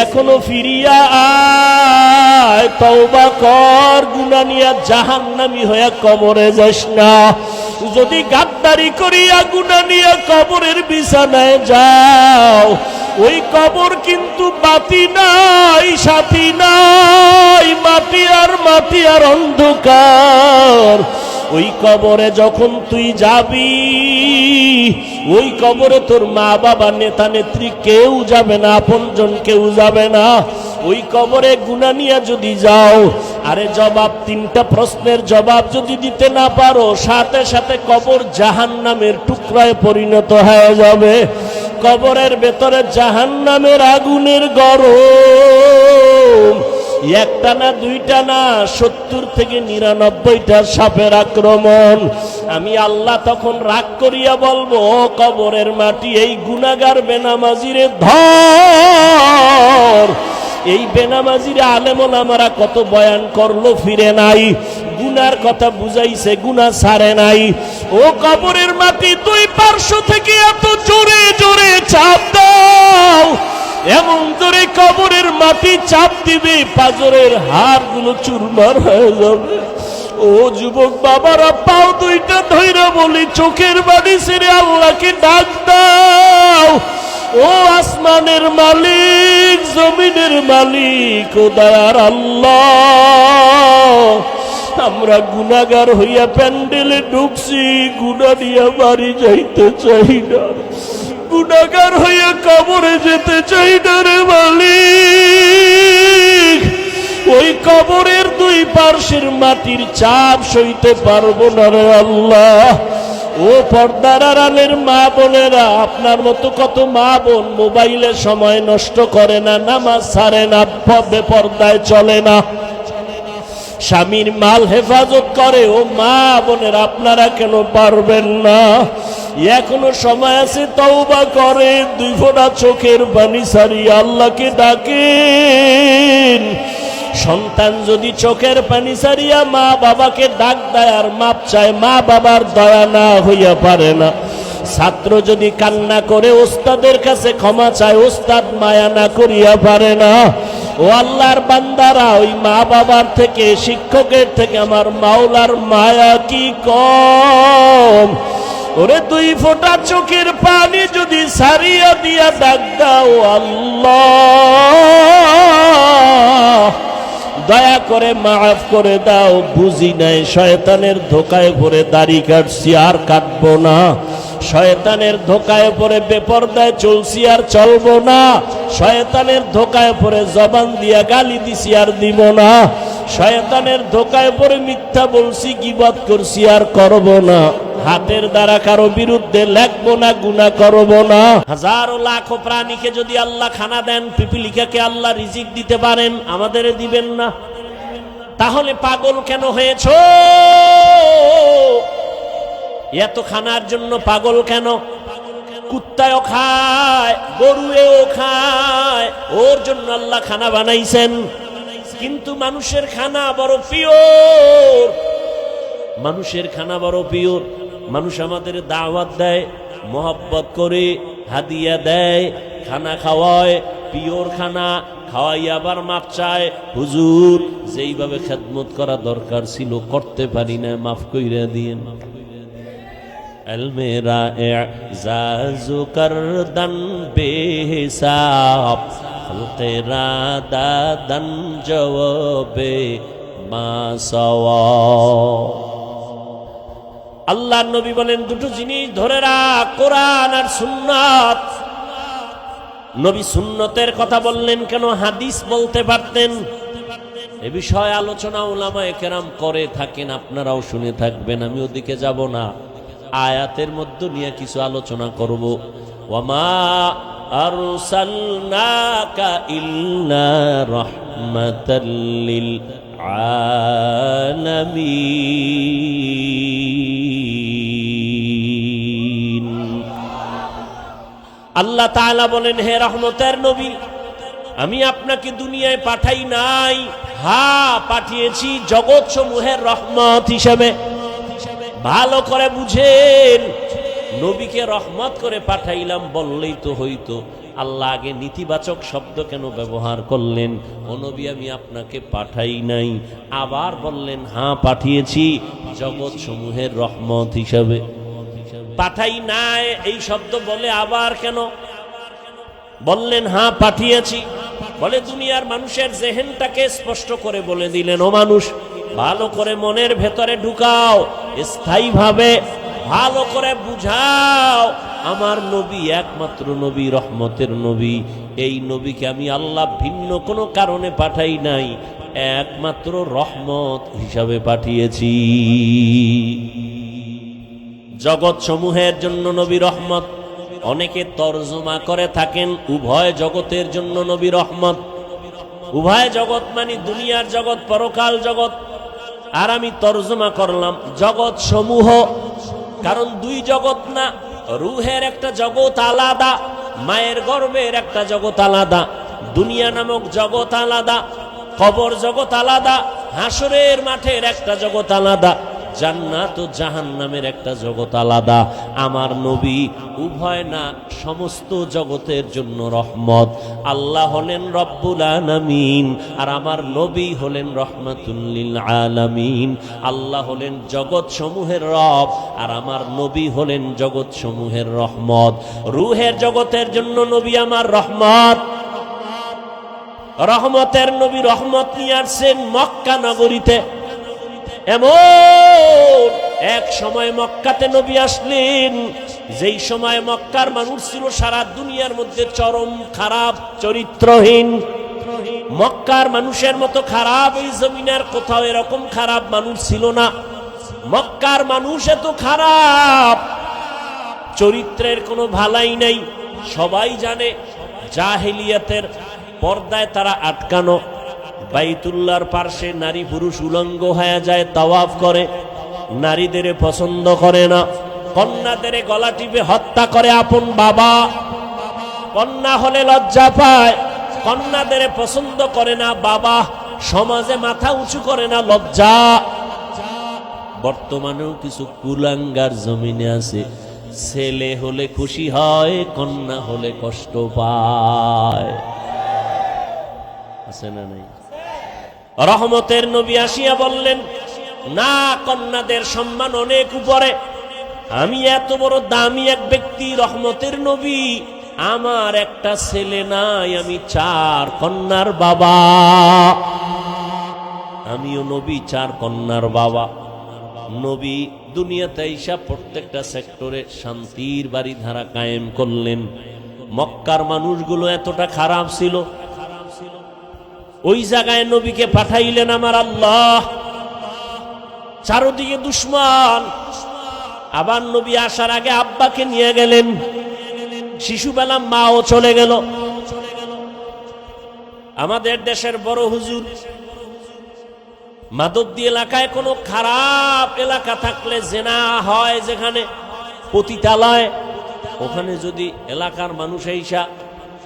এখনো ফিরিয়া আয়, তওবা কর, গুনাহ নিয়া জাহান্নামী হয়ে কবরে যাস না। যদি গাদ্দারি করিয়া গুনাহ নিয়া কবরের বিছানায় যাও, ওই কবর কিন্তু বাতি নাই, সাথী নাই, মাটি আর অন্ধকার। ওই কবরে যখন তুই যাবি, ওই কবরে তোর মা বাবা নেতা নেত্রী কেউ যাবে না, আপনজন কেউ যাবে না। ওই কবরে গুনাহ নিয়ে যদি যাও, আরে জবাব, তিনটা প্রশ্নের জবাব যদি দিতে না পারো, সাথে সাথে কবর জাহান্নামের টুকরায় পরিণত হয়ে যাবে। কবরের ভেতরে জাহান্নামের আগুনের গরম, একটা না দুইটা না, 70 থেকে 99টা সাপের আক্রমণ। আমি আল্লাহ তখন রাগ করিয়া বলবো, কবরের মাটি, এই গুনাহগার বেনামাজিরে ধর। এই বেনামাজিরে আলেম ওলামারা কত বয়ান করলো, ফিরে নাই, গুনার কথা বুঝাইছে, গুনাহ ছাড়ে নাই। ও কবরের মাটি, দুই পার্শ্ব থেকে এত জোরে জোরে চাপ দাও, এমন জোরে কবরের মাটি চাপ দিবে, পাজরের হাড়গুলো চুরমার হয়ে যাবে। ও যুবক বাবারা, পাও দুইটা ধইরা বলি, চোখের বাড়ি ছেড়ে আল্লাহকে ডাক দাও। ও আসমানের মালিক, জমিনের মালিক, ও দয়ার আল্লাহ, আমরা গুনাহগার হইয়া প্যান্ডেলে ঢুকছি, গুনাহ নিয়ে বাড়ি যাইতে চাই না, গুনাহগার হইয়া কবরে যেতে চাই না রে মালিক। ওই কবরের দুই পার্শ্বের মাটির চাপ সইতে পারবো না রে আল্লাহ। ও পর্দার আড়ালের মা বোনেরা, আপনার মতো কত মা বোন মোবাইলে সময় নষ্ট করে না, নামাজ ছাড়ে না, বেপর্দায় চলে না, স্বামীর মাল হেফাজত করে। ও মা বোনের, আপনারা কেন পারবেন না? এখনো সময় আছে, তওবা করে, দুই ফোঁটা চোখের পানি ছাড়িয়ে আল্লাহকে ডাকেন। সন্তান যদি চোখের পানি ছাড়িয়া মা বাবাকে ডাক দেয় আর মাপ চায়, মা বাবার দয়া না হইয়া পারে না। ছাত্র যদি কান্না করে ওস্তাদের কাছে ক্ষমা চায়, ওস্তাদ মায়া না করিয়া পারে না। ও আল্লাহর বান্দারা, ওই মা বাবার থেকে, শিক্ষকের থেকে আমার মাওলার মায়া কি কম? ওরে দুই ফোঁটা চোখের পানি যদি ছাড়িয়া দিয়া ডাক দাও, আল্লাহ দয়া করে মাফ করে দাও, বুঝি নাই, শয়তানের ধোকায় পড়ে দাড়ি কাটছি, আর কাটবো না। শয়তানের ধোকায় পড়ে বেপরদায় চলছি, আর চলবো না। শয়তানের ধোকায় পড়ে জবান দিয়া গালি দিছি, আর দিব না। শয়তানের ধোকায় পড়ে মিথ্যা বলছি, গীবত করছি, আর করব না। হাতের দ্বারা কারো বিরুদ্ধে লেখবো না, গুনাহ করব না। হাজারো লাখো প্রাণীকে যদি আল্লাহ খানা দেন, পিপিলিকাকে আল্লাহ রিজিক দিতে পারেন, আমাদের দিবেন না? তাহলে পাগল কেন হয়েছো? এত খানার জন্য পাগল কেন? কুত্তায়ও খায়, গরুয়েও খায়, ওর জন্য আল্লাহ খানা বানাইছেন। কিন্তু মানুষের খানা বড় পিওর, মানুষের খানা বড় পিওর। মানুষ আমাদের দাওয়াত দেয়, মোহাব্বত করে হাদিয়া দেয়, খানা খাওয়ায়, পিওর খানা খাওয়াই, আবার মাপ চায়, হুজুর যেইভাবে খেদমত করা দরকার ছিল করতে পারি না, মাফ কইরা দিয়েন। अलमेरा एजाज़ु करदन बेहिसाब, खल्क़ेरा दादन जवाबे मासवाब। আল্লাহর নবী বলেন, দুটো জিনিস ধরে রাখ, কোরআন আর সুন্নাত। নবী সুন্নতের কথা বললেন কেন? হাদিস বলতে পারতেন। এ বিষয়ে আলোচনা উলামায়ে কেরাম করে থাকেন, আপনারাও শুনে থাকবেন, আমি ওদিকে যাব না। আয়াতের মধ্যে নিয়ে কিছু আলোচনা করব। ওয়ামা আরসালনাকা ইল্লা রাহমাতাল লিল আলামিন। আল্লাহ তাআলা বলেন, হে রহমতের নবী, আমি আপনাকে দুনিয়ায় পাঠাই নাই, হ্যাঁ পাঠিয়েছি জগৎ সমূহের রহমত হিসেবে। ভালো করে বুঝেন, নবীকে রহমত করে পাঠাইলাম বললেই তো হইতো, আল্লাহ আগে নেতিবাচক শব্দ কেন ব্যবহার করলেন? ও নবী, আমি আপনাকে পাঠাই নাই। আবার বললেন, হ্যাঁ পাঠিয়েছি জগৎ সমূহের রহমত হিসাবে। পাঠাই নাই এই শব্দ বলে আবার কেন বললেন হ্যাঁ পাঠিয়েছি? বলে দুনিয়ার মানুষের জেহেনটাকে স্পষ্ট করে বলে দিলেন, ও মানুষ, ভালো করে মনের ভেতরে ঢুকাও, স্থায়ীভাবে ভালো করে বুঝাও, আমার নবী একমাত্র নবী, রহমতের নবী। এই নবীকে আমি আল্লাহ ভিন্ন কোনো কারণে পাঠাই নাই, একমাত্র রহমত হিসাবে পাঠিয়েছি। জগৎ সমূহের জন্য নবী রহমত। অনেকে তর্জমা করে থাকেন উভয় জগতের জন্য নবী রহমত। উভয় জগৎ মানে দুনিয়ার জগৎ, পরকাল জগৎ। আর আমি তর্জমা করলাম জগৎ সমূহ, কারণ দুই জগৎ না, রুহের একটা জগৎ আলাদা, মায়ের গর্ভের একটা জগৎ আলাদা, দুনিয়া নামক জগৎ আলাদা, কবর জগৎ আলাদা, হাসরের মাঠের একটা জগৎ আলাদা, জান্নাত ও জাহান্নামের একটা জগৎ আলাদা। আমার নবী উভয় না, সমস্ত জগতের জন্য রহমত। আল্লাহ হলেন রব্বুল আলামিন, আর আমার নবী হলেন রহমাতুল লিল আলামিন। আল্লাহ হলেন জগৎ সমূহের রব, আর আমার নবী হলেন জগৎ সমূহের রহমত। রুহের জগতের জন্য নবী আমার রহমত। রহমতের নবী রহমত নিয়ে আসছেন মক্কা নগরীতে। এমন এক সময় মক্কাতে নবী আসলেন, যেই সময় মক্কার মানুষ ছিল সারা দুনিয়ার মধ্যে চরম খারাপ, চরিত্রহীন। মক্কার মানুষের মতো খারাপ এই জমিনের কোথাও এরকম খারাপ মানুষ ছিল না। মক্কার মানুষ এত খারাপ, চরিত্রের কোনো ভালাই নাই। সবাই জানে জাহেলিয়াতের পর্দায় তারা আটকানো। বাইতুল্লাহর পার্শ্বে নারী পুরুষ উলঙ্গ হয়ে যায়, তাওয়াফ করে, নারীদের পছন্দ করে না, কন্যাদের গলা টিপে হত্যা করে আপন বাবা। কন্যা হলে লজ্জা পায়, কন্যাদের পছন্দ করে না বাবা, সমাজে মাথা উঁচু করে না, লজ্জা। বর্তমানেও কিছু কুলাঙ্গার জমিনে আছে, ছেলে হলে খুশি হয়, কন্যা হলে কষ্ট পায়। আছে না নাই? রহমতের নবী আসিয়া বললেন, না, কন্যাদের সম্মান অনেক উপরে। আমি এত বড় দামি এক ব্যক্তি, রহমতের নবী, আমার একটা ছেলে নাই, আমি 4 কন্যার বাবা। আমিও নবী, 4 কন্যার বাবা। নবী দুনিয়াতে আইসা প্রত্যেকটা সেক্টরে শান্তির বাড়ি ধারা কায়েম করলেন। মক্কার মানুষগুলো এতটা খারাপ ছিল, ওই জায়গায় নবীকে পাঠাইলেন আমার আল্লাহ। চারদিকে দুশ্মন। আবার নবী আসার আগে আব্বাকে নিয়ে গেলেন, শিশুবেলা মাও চলে গেল। আমাদের দেশের বড় হুজুর, মাদবদী এলাকায় কোনো খারাপ এলাকা থাকলে, জেনা হয় যেখানে, পতিতালয়, ওখানে যদি এলাকার মানুষ আইসা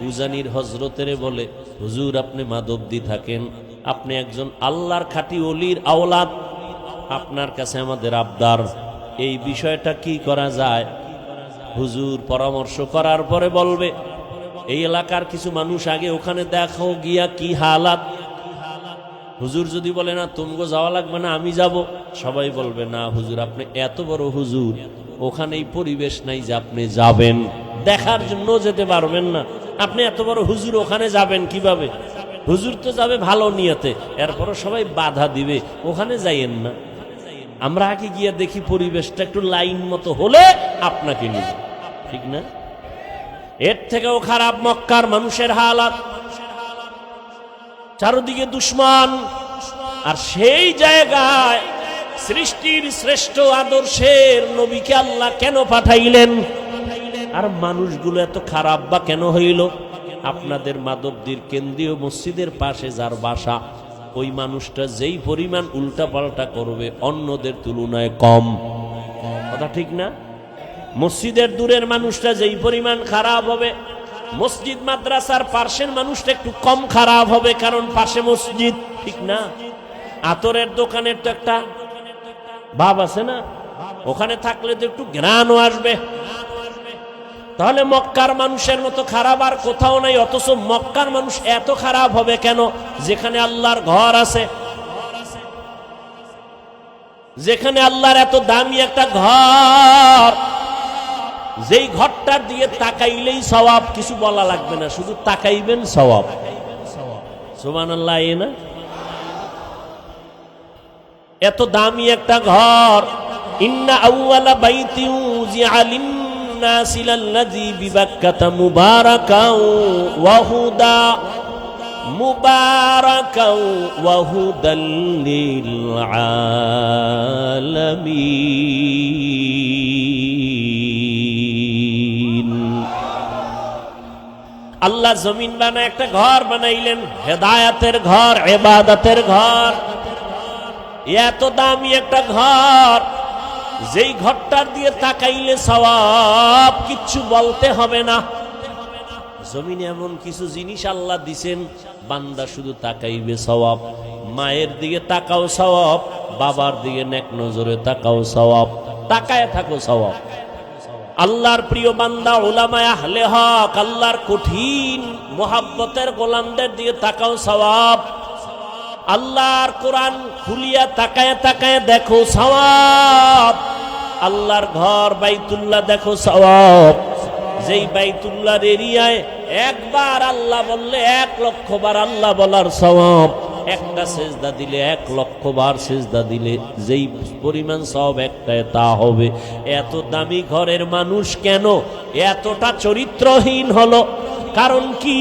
উজানির হজরতেরে বলে, হুজুর আপনি মাদবদী থাকেন, আপনি একজন আল্লাহর খাঁটি ওলির আওলাদ, আপনার কাছে আমাদের আবদার, এই বিষয়টা কি করা যায়? হুজুর পরামর্শ করার পরে বলবে, এই এলাকার কিছু মানুষ আগে ওখানে দেখো গিয়া কি হালাত। হুজুর যদি বলে না তুমগো যাওয়া লাগবে না, আমি যাব, সবাই বলবে না হুজুর আপনি এত বড় হুজুর, ওখানে এই পরিবেশ নাই যে আপনি যাবেন, দেখার জন্য যেতে পারবেন না, আপনি এত বড় হুজুর ওখানে যাবেন কিভাবে? হুজুর তো যাবে ভালো নিয়তে, এরপরও সবাই বাধা দিবে, ওখানে যাইয়েন না। আমরা আগে গিয়ে দেখি পরিবেশটা একটু লাইন মতো হলে আপনাকে নিব, ঠিক না? এর থেকেও খারাপ মক্কার মানুষের হালাত, চারদিকে দুশ্মন। আর সেই জায়গায় সৃষ্টির শ্রেষ্ঠ আদর্শের নবীকে আল্লাহ কেন পাঠাইলেন? আর মানুষগুলো এত খারাপ বা কেন হইল? আপনাদের মাদবদীর কেন্দ্রীয় মসজিদের পাশে যার বাসা, ওই মানুষটা যেই পরিমাণ উল্টাপাল্টা করবে অন্যদের তুলনায় কম, কথা ঠিক না? মসজিদের দূরের মানুষটা যেই পরিমাণ খারাপ হবে, মসজিদ মাদ্রাসার পাশের মানুষটা একটু কম খারাপ হবে, কারণ পাশে মসজিদ, ঠিক না? আতরের দোকানের তো একটা ভাব আছে না, ওখানে থাকলে তো একটু ঘ্রাণও আসবে। তাহলে মক্কার মানুষের মতো খারাপ আর কোথাও নাই, অথচ মক্কার মানুষ এত খারাপ হবে কেন? যেখানে আল্লাহর ঘর আছে, যেখানে আল্লাহর এত দামি একটা ঘর, যেই ঘরটার দিকে তাকাইলেই সওয়াব, কিছু বলা লাগবে না, শুধু তাকাইবেন সওয়াব। সুবহানাল্লাহ। এই না এত দামি একটা ঘর। ইন্না আউওয়ালা বাইতিন উযিআ লিন-নাসি লাল্লাযী বিবাক্কাতা মুবারাকাও ওয়া হুদা মুবারাকাও ওয়া হুদাল লিল আলামিন। আল্লাহ জমিন বানায় একটা ঘর বানাইলেন, হেদায়েতের ঘর, ইবাদতের ঘর। এত দামি একটা ঘর, যেই ঘরটার দিয়ে তাকাইলে সওয়াব, কিচ্ছু বলতে হবে না। জমিনে এমন কিছু জিনিস আল্লাহ দিছেন, বান্দা শুধু তাকাইবে সওয়াব। মায়ের দিকে তাকাও সওয়াব, বাবার দিকে নেক নজরে তাকাও সওয়াব, তাকায় থাকো সওয়াব। আল্লাহর প্রিয় বান্দা উলামায়ে আহলে হক, আল্লাহর কঠিন মুহাব্বতের গোলামদের দিকে তাকাও সওয়াব। আল্লাহর কোরআন খুলিয়া তাকায় তাকায় দেখো সওয়াব। আল্লাহর ঘর বাইতুল্লাহ দেখো সওয়াব। যেই বাইতুল্লাহর এরিয়ায় একবার আল্লাহ বললে 1,00,000 বার আল্লাহ বলার সওয়াব। একটা সেজদা দিলে 1,00,000 বার সেজদা দিলে যেই পরিমাণ সওয়াব একটায় তা হবে। এত দামি ঘরের মানুষ কেন এতটা চরিত্রহীন হলো? কারণ কি?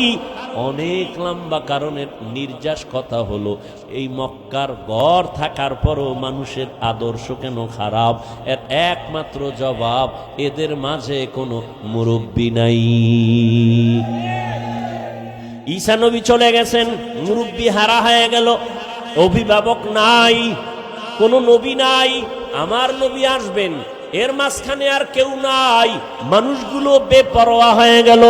অনেক লম্বা কারণের নির্যাস কথা হলো, এই মক্কার ঘর থাকার পরও মানুষের আদর্শ কেন খারাপ? এর একমাত্র জবাব, এদের মাঝে কোনো মুরব্বী নাই। ঈসা নবী চলে গেছেন, মুরব্বী হারা হয়ে গেল, অভিভাবক নাই, কোনো নবী নাই। আমার নবী আসবেন, এর মাঝখানে আর কেউ নাই। মানুষগুলো বেপরোয়া হয়ে গেল।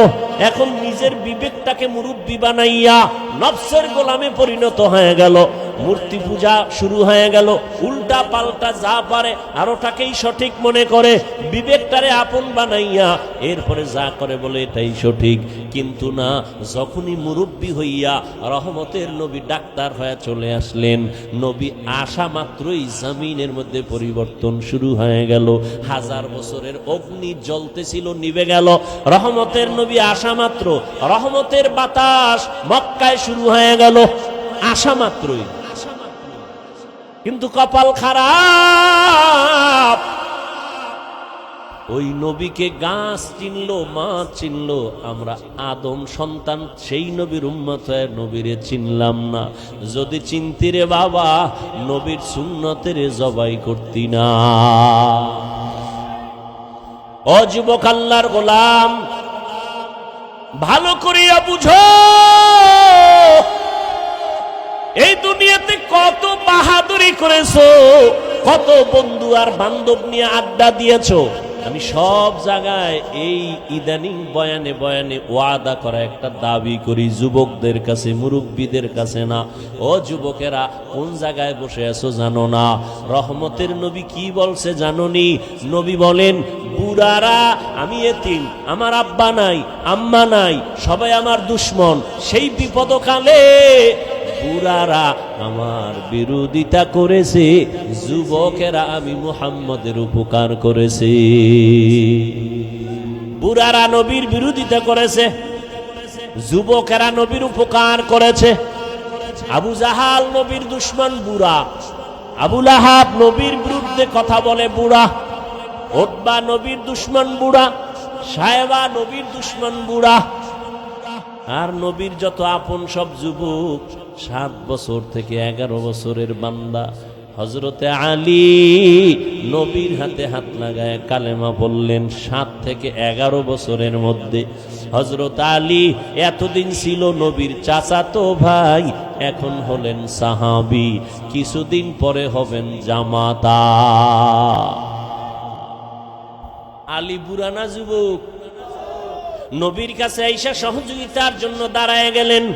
এখন নিজের বিবেকটাকে মুরব্বি বানাইয়া নফসের গোলামে পরিণত হয়ে গেল। মূর্তি পূজা শুরু হয়ে গেল, উল্টা পাল্টা যা পারে আর ওটাকেই সঠিক মনে করে, বিবেকটারে আপন বানাইয়া এরপরে যা করে বলে এটাই সঠিক। কিন্তু না, যখনই মুরব্বি হইয়া রহমতের নবী ডাক্তার হয়ে চলে আসলেন, নবী আসা মাত্রই জমিনের মধ্যে পরিবর্তন শুরু হয়ে গেল। 1000 বছরের অগ্নি জ্বলতেছিল, নিভে গেল। রহমতের নবী আসা মাত্র রহমতের বাতাস মক্কায় শুরু হয়ে গেল, আসা মাত্রই। কিন্তু কপাল খারাপ, ওই নবীকে গাছ চিনলো, মাছ চিনলো, আমরা আদম সন্তান সেই নবীর উম্মত হয়ে নবীরে চিনলাম না। যদি চিনতি রে বাবা, নবীর সুন্নতের জবাই করতি না। ও যুবক আল্লাহর গোলাম, ভালো করিয়া বুঝো, এই দুনিয়াতে কত বাহাদুরি করেছো, কত বন্ধু আর বান্ধব নিয়ে আড্ডা দিয়েছো। আমি সব জায়গায় এই ইদানিং বয়ানে বয়ানে ওয়াদা করা একটা দাবি করি যুবকদের কাছে, মুরব্বীদের কাছে না। ও যুবকেরা, কোন জায়গায় বসে আছো জানো না? রহমতের নবী কি বলছে জানোনি? নবী বলেন, বুড়ারা, আমি এতিম, আমার আব্বা নাই, আম্মা নাই, সবাই আমার দুশ্মন। সেই বিপদকালে বুড়ারা আমার বিরোধিতা করেছে, যুবকেরা আমি মুহাম্মদের উপকার করেছে। বুড়ারা নবীর বিরোধিতা করেছে, যুবকেরা নবীর উপকার করেছে। আবু জাহাল নবীর দুশ্মন বুড়া, আবু লাহাব নবীর বিরুদ্ধে কথা বলে বুড়া, উতবা নবীর দুশ্মন বুড়া, সায়েবা নবীর দুশ্মন বুড়া। আর নবীর যত আপন সব যুবক, 7 বছর থেকে 11 বছরের বান্দা। হযরতে আলী নবীর হাতে হাত লাগায় কালেমা বললেন 7 থেকে 11 বছরের মধ্যে। হযরত আলী এতদিন ছিল নবীর চাচাতো ভাই, এখন হলেন সাহাবী, কিছুদিন পরে হবেন জামাতা। আলী বুড়া না যুবক? নবীর কাছে আইসা সহযোগিতার জন্য দাঁড়ায় গেলেন।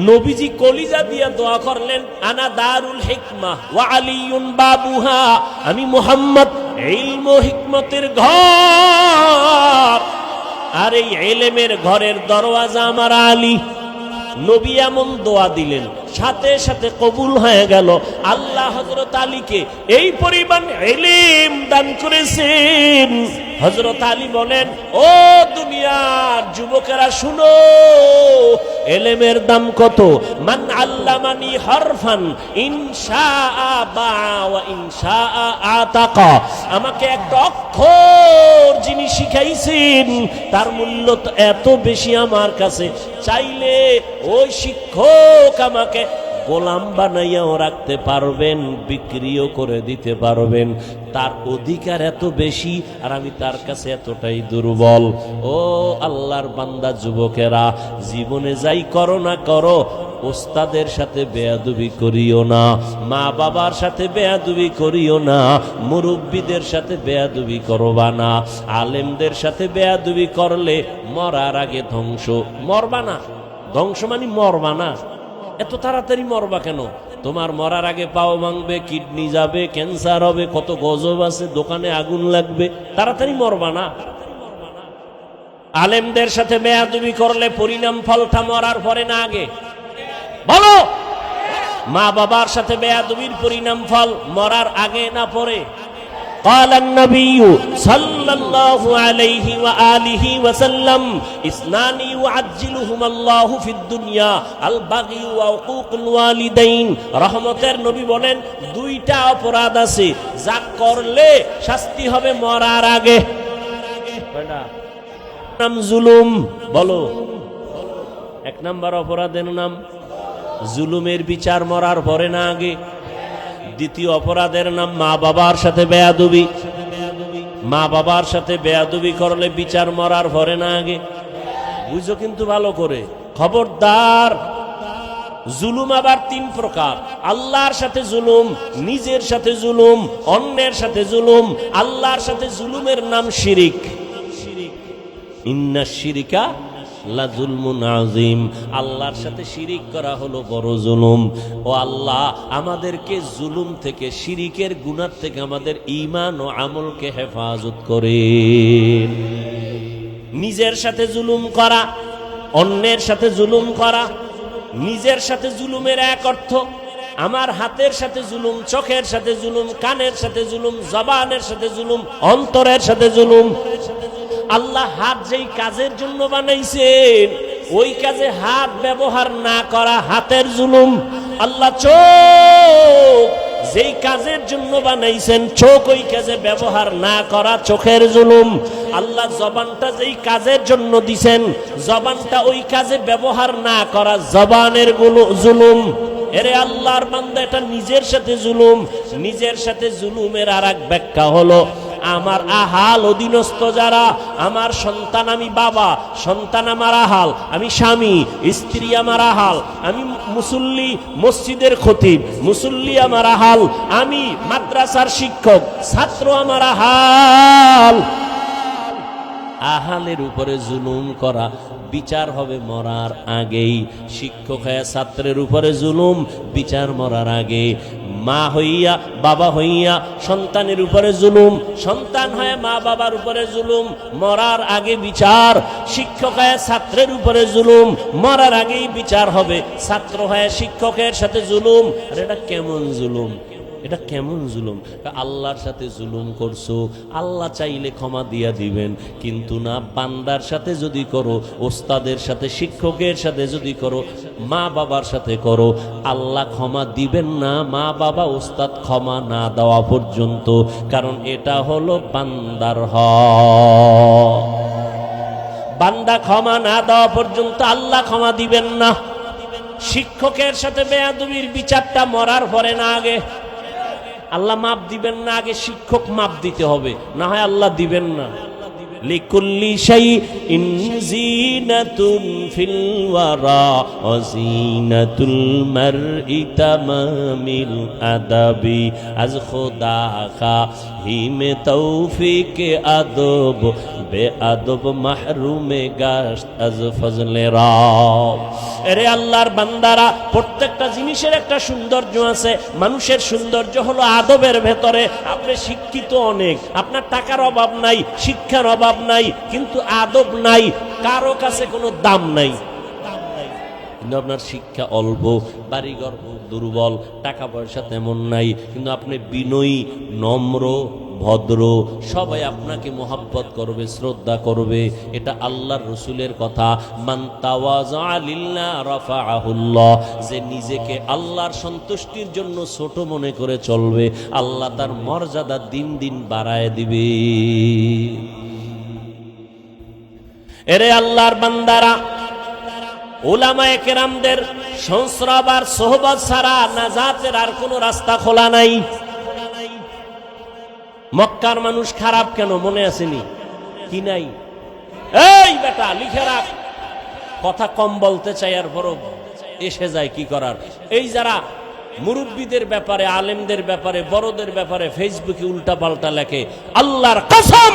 নবীজি কলিজা দিয়া দোয়া করলেন, আনা দারুল হিকমা ওয়া আলিয়ুন বাবুহা, আমি মুহাম্মদ ইলম ও হিকমতের ঘর, আর এই ইলমের ঘরের দরওয়াজা আমার আলী। নবী এমন দোয়া দিলেন, সাথে সাথে কবুল হয়ে গেল। আল্লাহ হযরত আলীকে এই পরিমাণ ইলম দান করেছেন। হযরত আলী বলেন, ও দুনিয়ার যুবকেরা শুনো, ইলমের দাম কত। মান আল্লামানি হরফান ইনশাআ বাআ ওয়া ইনশাআ আতাকা। আমাকে একটা অক্ষর যিনি শিখাইছেন তার মূল্য তো এত বেশি আমার কাছে, চাইলে ওই শিক্ষক আমাকে গোলাম বানাইয়াও রাখতে পারবেন, বিক্রিও করে দিতে পারবেন। তার অধিকার এত বেশি, আর আমি তার কাছে এতটাই দুর্বল। ও আল্লাহর বান্দা যুবকেরা, জীবনে যাই করো না করো, ওস্তাদের সাথে বেয়াদবি করিও না, মা বাবার সাথে বেয়াদবি করিও না, মুরব্বীদের সাথে বেয়াদবি করবা না। আলেমদের সাথে বেয়াদবি করলে মরার আগে ধ্বংস। মরবা না, ধ্বংস মানে মরবা না। এত তাড়াতাড়ি মরবা কেন? তোমার মরার আগে পাও ভাঙবে, কিডনি যাবে, ক্যান্সার হবে, কত গজব আছে, দোকানে আগুন লাগবে, তাড়াতাড়ি মরবা না। আলেমদের সাথে বেয়াদবি করলে পরিণাম ফলটা মরার পরে না আগে? বলো, মা বাবার সাথে বেয়াদবির পরিণাম ফল মরার আগে না পরে? قال النبي صلى الله عليه وآله وسلم اثنان يعجلهما الله في الدنيا البغي وعقوق الوالدين। রহমতের নবী বলেন, দুইটা অপরাধ আছে যা করলে শাস্তি হবে মরার আগে। নাম জুলুম। বলো, এক নাম্বার অপরাধের নাম জুলুমের বিচার মরার পরে না আগে। দ্বিতীয় অপরাধের নাম মা বাবার সাথে বেয়াদবি। মা বাবার সাথে বেয়াদবি করলে বিচার মরার পরে না আগে। বুঝো কিন্তু ভালো করে, খবরদার। জুলুম আবার তিন প্রকার: আল্লাহর সাথে জুলুম, নিজের সাথে জুলুম, অন্যের সাথে জুলুম। আল্লাহর সাথে জুলুমের নাম শিরিক। ইন্না শিরিকা লাযুলমুন আযীম। আল্লাহর সাথে শিরিক করা হলো বড় জুলুম। ও আল্লাহ, আমাদেরকে জুলুম থেকে, শিরিকের গুনাহ থেকে আমাদের ঈমান ও আমলকে হেফাজত করেন। নিজের সাথে জুলুম করা, অন্যের সাথে জুলুম করা। নিজের সাথে জুলুমের এক অর্থ আমার হাতের সাথে জুলুম, চোখের সাথে জুলুম, কানের সাথে জুলুম, জবানের সাথে জুলুম, অন্তরের সাথে জুলুম। আল্লাহ হাত যেই কাজের জন্য বানাইছেন ওই কাজে হাত ব্যবহার না করা হাতের জুলুম। আল্লাহ চোখ যেই কাজের জন্য বানাইছেন চোখ ওই কাজে ব্যবহার না করা চোখের জুলুম। আল্লাহ জবানটা যেই কাজের জন্য দিছেন জবানটা ওই কাজে ব্যবহার না করা জবানের জুলুম। এরে আল্লাহর বান্দা, এটা নিজের সাথে জুলুম। নিজের সাথে জুলুমের আর এক ব্যাখ্যা হলো, আমার আহাল অধীনস্থ যারা, আমার সন্তান আমি বাবা, সন্তান আমার আহাল, আমি স্বামী, স্ত্রী আমার আহাল, আমি মুসল্লি, মসজিদের খতিব, মুসল্লি আমার আহাল, আমি মাদ্রাসার শিক্ষক, ছাত্র আমার আহাল। আহালের উপরে জুলুম করা বিচার হবে মরার আগেই। শিক্ষক হয়ে ছাত্রের উপরে জুলুম, বিচার মরার আগে। মা হইয়া, বাবা হইয়া সন্তানের উপরে জুলুম, সন্তান হয়ে মা বাবার উপরে জুলুম, মরার আগে বিচার। শিক্ষক হয়ে ছাত্রের উপরে জুলুম, মরার আগেই বিচার হবে। ছাত্র হয়ে শিক্ষকের সাথে জুলুম। আর এটা কেমন জুলুম? এটা কেমন জুলুম? আল্লাহর সাথে জুলুম করছো, আল্লাহ চাইলে ক্ষমা দিয়া দিবেন, কিন্তু না, বান্দার সাথে যদি করো, ওস্তাদের সাথে, শিক্ষকের সাথে যদি করো, মা বাবার সাথে করো, আল্লাহ ক্ষমা দিবেন না মা বাবা ওস্তাদ ক্ষমা না দেওয়া পর্যন্ত। কারণ এটা হলো বান্দার হক। বান্দা ক্ষমা না দেওয়া পর্যন্ত আল্লাহ ক্ষমা দিবেন না। শিক্ষকের সাথে বেয়াদবির বিচারটা মরার পরে না আগে। আল্লাহ মাপ দিবেন না, আগে শিক্ষক মাপ দিতে হবে, না হয় আল্লাহ দিবেন না। লিকুল্লি শাইইন জিনাতুন ফিল ওয়ারা ওয়া জিনাতুল মারই তামামিল আদাবি আজ খোদা খা হিমে তৌফিক আদব বে আদব মাহরুমে গাশত আজ ফজলে রাব। এরে আল্লাহর বান্দারা, প্রত্যেকটা জিনিসের একটা সৌন্দর্য আছে। মানুষের সৌন্দর্য হলো আদবের ভেতরে। আপনি শিক্ষিত অনেক, আপনার টাকার অভাব নাই, শিক্ষার অভাব নাই, কিন্তু আদব নাই, কারো কাছে কোনো দাম নাই। কিন্তু আপনার শিক্ষা অল্প, বাড়িঘর দুর্বল, টাকা পয়সা তেমন নাই, কিন্তু আপনি বিনয়ী, নম্র, ভদ্র, সবাই আপনাকে মোহাব্বত করবে, শ্রদ্ধা করবে। এটা আল্লাহর রসুলের কথা, মান তাওয়াযা লিল্লাহ রাফাআহুল্লাহ। যে নিজেকে আল্লাহর সন্তুষ্টির জন্য ছোট মনে করে চলবে, আল্লাহ তার মর্যাদা দিন দিন বাড়ায় দিবে। এরে আল্লাহর বান্দারা, উলামায়ে কেরামদের সংস্রব আর সোহবত ছাড়া নাজাতের আর কোনো রাস্তা খোলা নাই। মক্কার মানুষ খারাপ কেন মনে আসেনি? কি নাই? এই বেটা লিখে রাখ, কথা কম বলতে চাই আর বড় এসে যায়, কি করার। এই যারা মুরব্বীদের ব্যাপারে, আলেমদের ব্যাপারে, বড়দের ব্যাপারে ফেসবুকে উল্টা পাল্টা লেখে, আল্লাহর কসম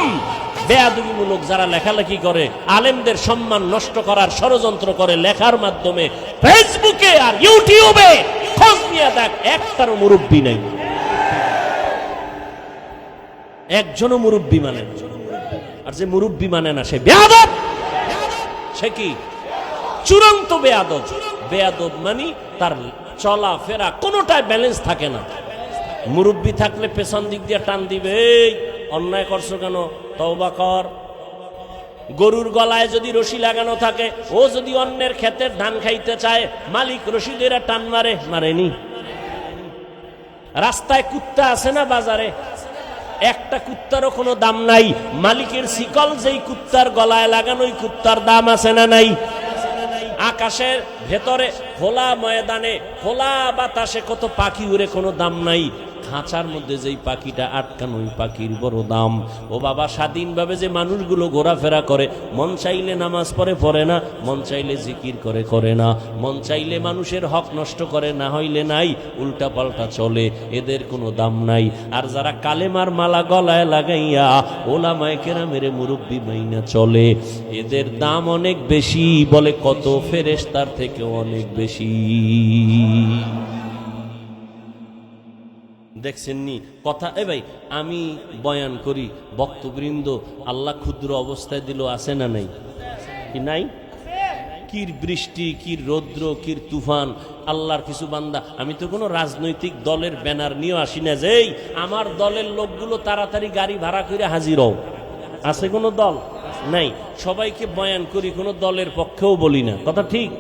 বেয়াদবিমূলক যারা লেখালেখি করে, আলেমদের সম্মান নষ্ট করার ষড়যন্ত্র করে লেখার মাধ্যমে ফেসবুকে আর ইউটিউবে, খোঁজ নিয়ে দেখ একটারও মুরব্বী নাই, একজনও মুরব্বী মানে না। আর যে মুরব্বী মানে না সে বেয়াদব। সে কি? চূড়ান্ত বেয়াদব। বেয়াদব মানে তার চলা ফেরা কোনোটাই ব্যালেন্স থাকে না। মুরব্বী থাকলে পেছন দিক দিয়ে টান দিবে, এই অন্যায় করছো কেন, তওবা কর। গরুর গলায় যদি রশি লাগানো থাকে, ও যদি অন্যের ক্ষেতের ধান খাইতে চায়, মালিক রশি দিয়ে টান মারে, মারেনি? রাস্তায় কুত্তা আছে না বাজারে, একটা কুত্তারও কোনো দাম নাই। মালিকের শিকল যেই কুত্তার গলায় লাগানো, ওই কুত্তার দাম আছে না নাই? আকাশের ভেতরে খোলা ময়দানে, খোলা বাতাসে কত পাখি উড়ে, কোনো দাম নাই। খাঁচার মধ্যে যেই পাখিটা আটকানো, ওই পাখির বড় দাম। ও বাবা, স্বাধীনভাবে যে মানুষগুলো ঘোরাফেরা করে, মন চাইলে নামাজ পড়ে, পড়ে না, মন চাইলে জিকির করে, করে না, মন চাইলে মানুষের হক নষ্ট করে, না হইলে নাই, উল্টা পাল্টা চলে, এদের কোনো দাম নাই। আর যারা কালেমার মালা গলায় লাগাইয়া ওলামায়ে কেরামের মুরব্বি মাইনা চলে, এদের দাম অনেক বেশি, বলে কত ফেরেশতার থেকে অনেক বেশি। দেখছেননি কথা? এ ভাই, আমি বয়ান করি, বক্তবৃন্দ আল্লাহ ক্ষুদ্র অবস্থায় দিল, আছে না নাই? কি নাই? কির বৃষ্টি, কির রৌদ্র, কির তুফান, আল্লাহর কিছু বান্দা। আমি তো কোনো রাজনৈতিক দলের ব্যানার নিয়ে আসি না যে এই আমার দলের লোকগুলো তাড়াতাড়ি গাড়ি ভাড়া করে হাজির হও। আছে কোনো দল? নাই। সবাইকে বয়ান করি, কোনো দলের পক্ষেও বলি না, কথা ঠিক?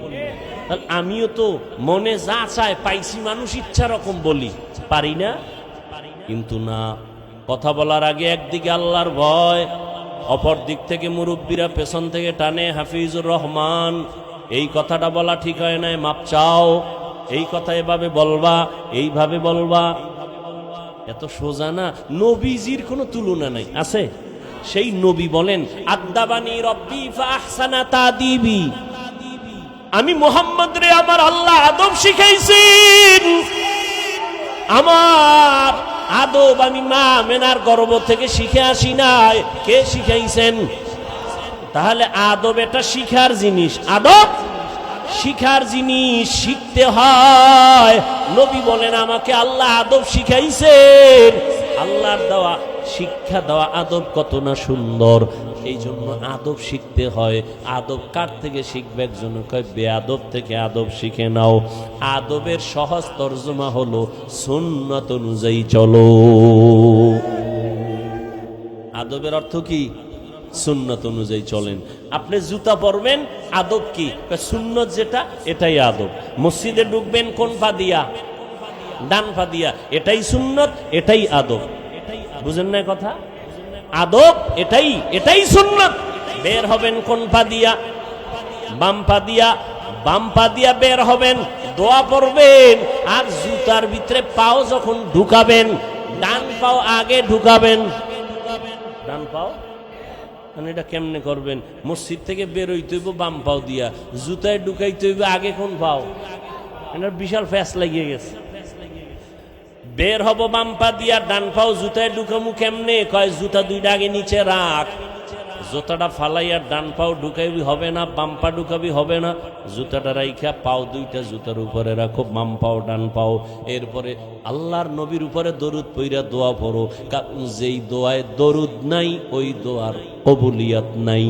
আমিও তো মনে যা চায় পাইছি, মানুষ ইচ্ছা রকম বলি, পারি না? কিন্তু না, কথা বলার আগে একদিকে আল্লাহর ভয়, অপর দিক থেকে মুরব্বীরা পেছন থেকে টানে, হাফিজুর রহমান এই কথাটা বলা ঠিক হয় না, মাপ চাও, এই কথা এভাবে বলবা, এইভাবে বলবা। এত সোজা না। নবীজির কোনো তুলনা নাই, আছে? সেই নবী বলেন, আদ্দাবানি রব্বি ফাহসানা তাদিবি, আমি মুহাম্মদ রে আমার আল্লাহ আদব শিখাইছেন। আমার আদব আমি মা মেনার গর্ভ থেকে শিখে আসি নাই, কে শিখাইছেন? তাহলে আদব এটা শিখার জিনিস, আদব শিখার জিনিস, শিখতে হয়। নবী বলেন, আমাকে আল্লাহ আদব শিখাইছেন। আল্লাহর দেওয়া শিক্ষা, দেওয়া আদব কত না সুন্দর। এই জন্য আদব শিখতে হয়। আদব কার থেকে শিখবে? একজন কয় বেয়াদব থেকে আদব শিখে নাও। আদবের সহজ তর্জমা হলো সুন্নাত অনুযায়ী চলো। আদবের অর্থ কি? সুন্নাত অনুযায়ী চলেন। আপনি জুতা পরবেন, আদব কি? সুন্নত যেটা, এটাই আদব। মসজিদে ঢুকবেন কোন পা দিয়া? ডান পা দিয়া, এটাই সুন্নত, এটাই আদব। বুঝেন না কথা? আদব এটাই, এটাই সুন্নত। বের হবেন কোন পা দিয়া? বাম পা দিয়া। বাম পা দিয়া বের হবেন, দোয়া পড়বেন, আর জুতার ভিতরে পাও যখন ঢুকাবেন, ডান পাও আগে ঢুকাবেন। ডান পাও এটা কেমনে করবেন? মসজিদ থেকে বের হইতে হইব বাম পাও দিয়া, জুতায় ঢুকাইতে হইব আগে কোন পাও? এটা বিশাল ফ্যাস লাগিয়ে গেছে। বের হব বাম পা দিয়া, ডান পাও জুতায় ঢুকামু কেমনে? কয় জুতা দুইটা আগে নিচে রাখ, জুতাটা ফালাইয়া ডান পাও ঢুকাইবি হবে না, বাম পা ঢুকাবি হবে না। জুতাটা রাইখা পাও দুইটা জুতার উপরে রাখো, বাম পাও ডান পাও। এরপরে আল্লাহর নবীর উপরে দরুদ পইরা দোয়া পড়ো, কারণ যেই দোয়ায় দরুদ নাই ওই দোয়ার কবুলিয়াত নাই।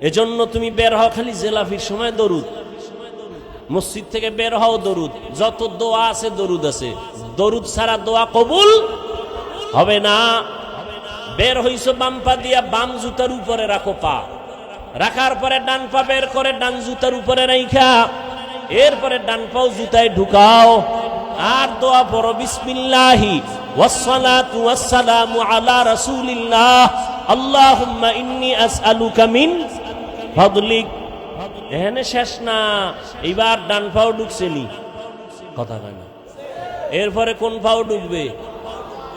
এজন্য তুমি বের হও খালি জেলাফির সময় দরুদ, মসজিদ থেকে বের হও দরুদ, যত দোয়া আছে দরুদ আছে। দরুদ ছাড়া দোয়া কবুল হবে না। বের হইছো বাম পা দিয়া, বাম জুতার উপরে রাখো পা, রাখার পরে ডান পা বের করে ডান জুতার উপরে রাইখা এরপরে ডান পাও জুতায় ঢুকাও আর দোয়া পড়ো, বিসমিল্লাহি ওয়াসসালাতু ওয়াসসালামু আলা রাসূলিল্লাহ আল্লাহুম্মা ইন্নী আসআলুকা মিন ফাদলিক। এখানে শেষ না, এইবার ডান পাও ঢুকছেনি, কথা কয় না। এরপরে কোন পাও ঢুকবে?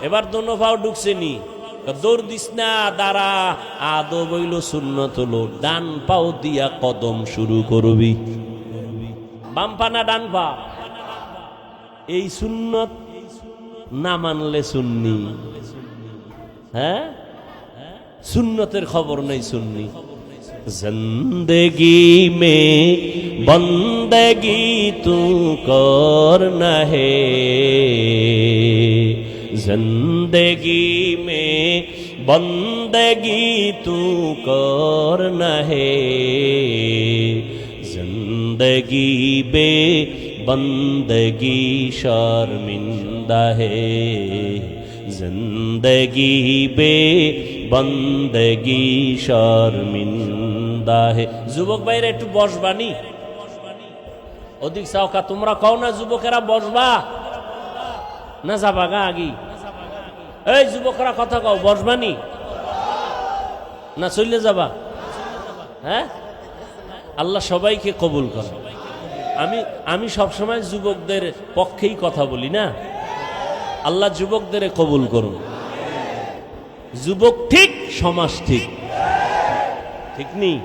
এবার দোনো পাও ঢুকছেনি, দৌড় দিস না, দাঁড়া। আদব হইল সুন্নত হলো ডান পাও দিয়া কদম শুরু করবি। বাম পা না ডান পা? এই সুন্নত না মানলে সুন্নি। হ্যাঁ, সুন্নতের খবর নেই সুন্নি। जिंदगी में बंदगी तू करना है, जिंदगी में बंदगी तू करना है, जिंदगी बे बंदगी शर्मिंदा है, जिंदगी बे बंदगी शर्मिंदा है। যুবক ভাইরা একটু বসবানি, অধিক চাওকা তোমরা কও না যুবকেরা বসবা না যাবা গা আগি? এই যুবকরা কথা কও, বসবানি না চলে যাবা? হ্যাঁ, আল্লাহ সবাইকে কবুল করে। আমি সবসময় যুবকদের পক্ষেই কথা বলি না। আল্লাহ যুবকদের কবুল করুন। যুবক ঠিক, সমাজ ঠিক, ঠিক নেই?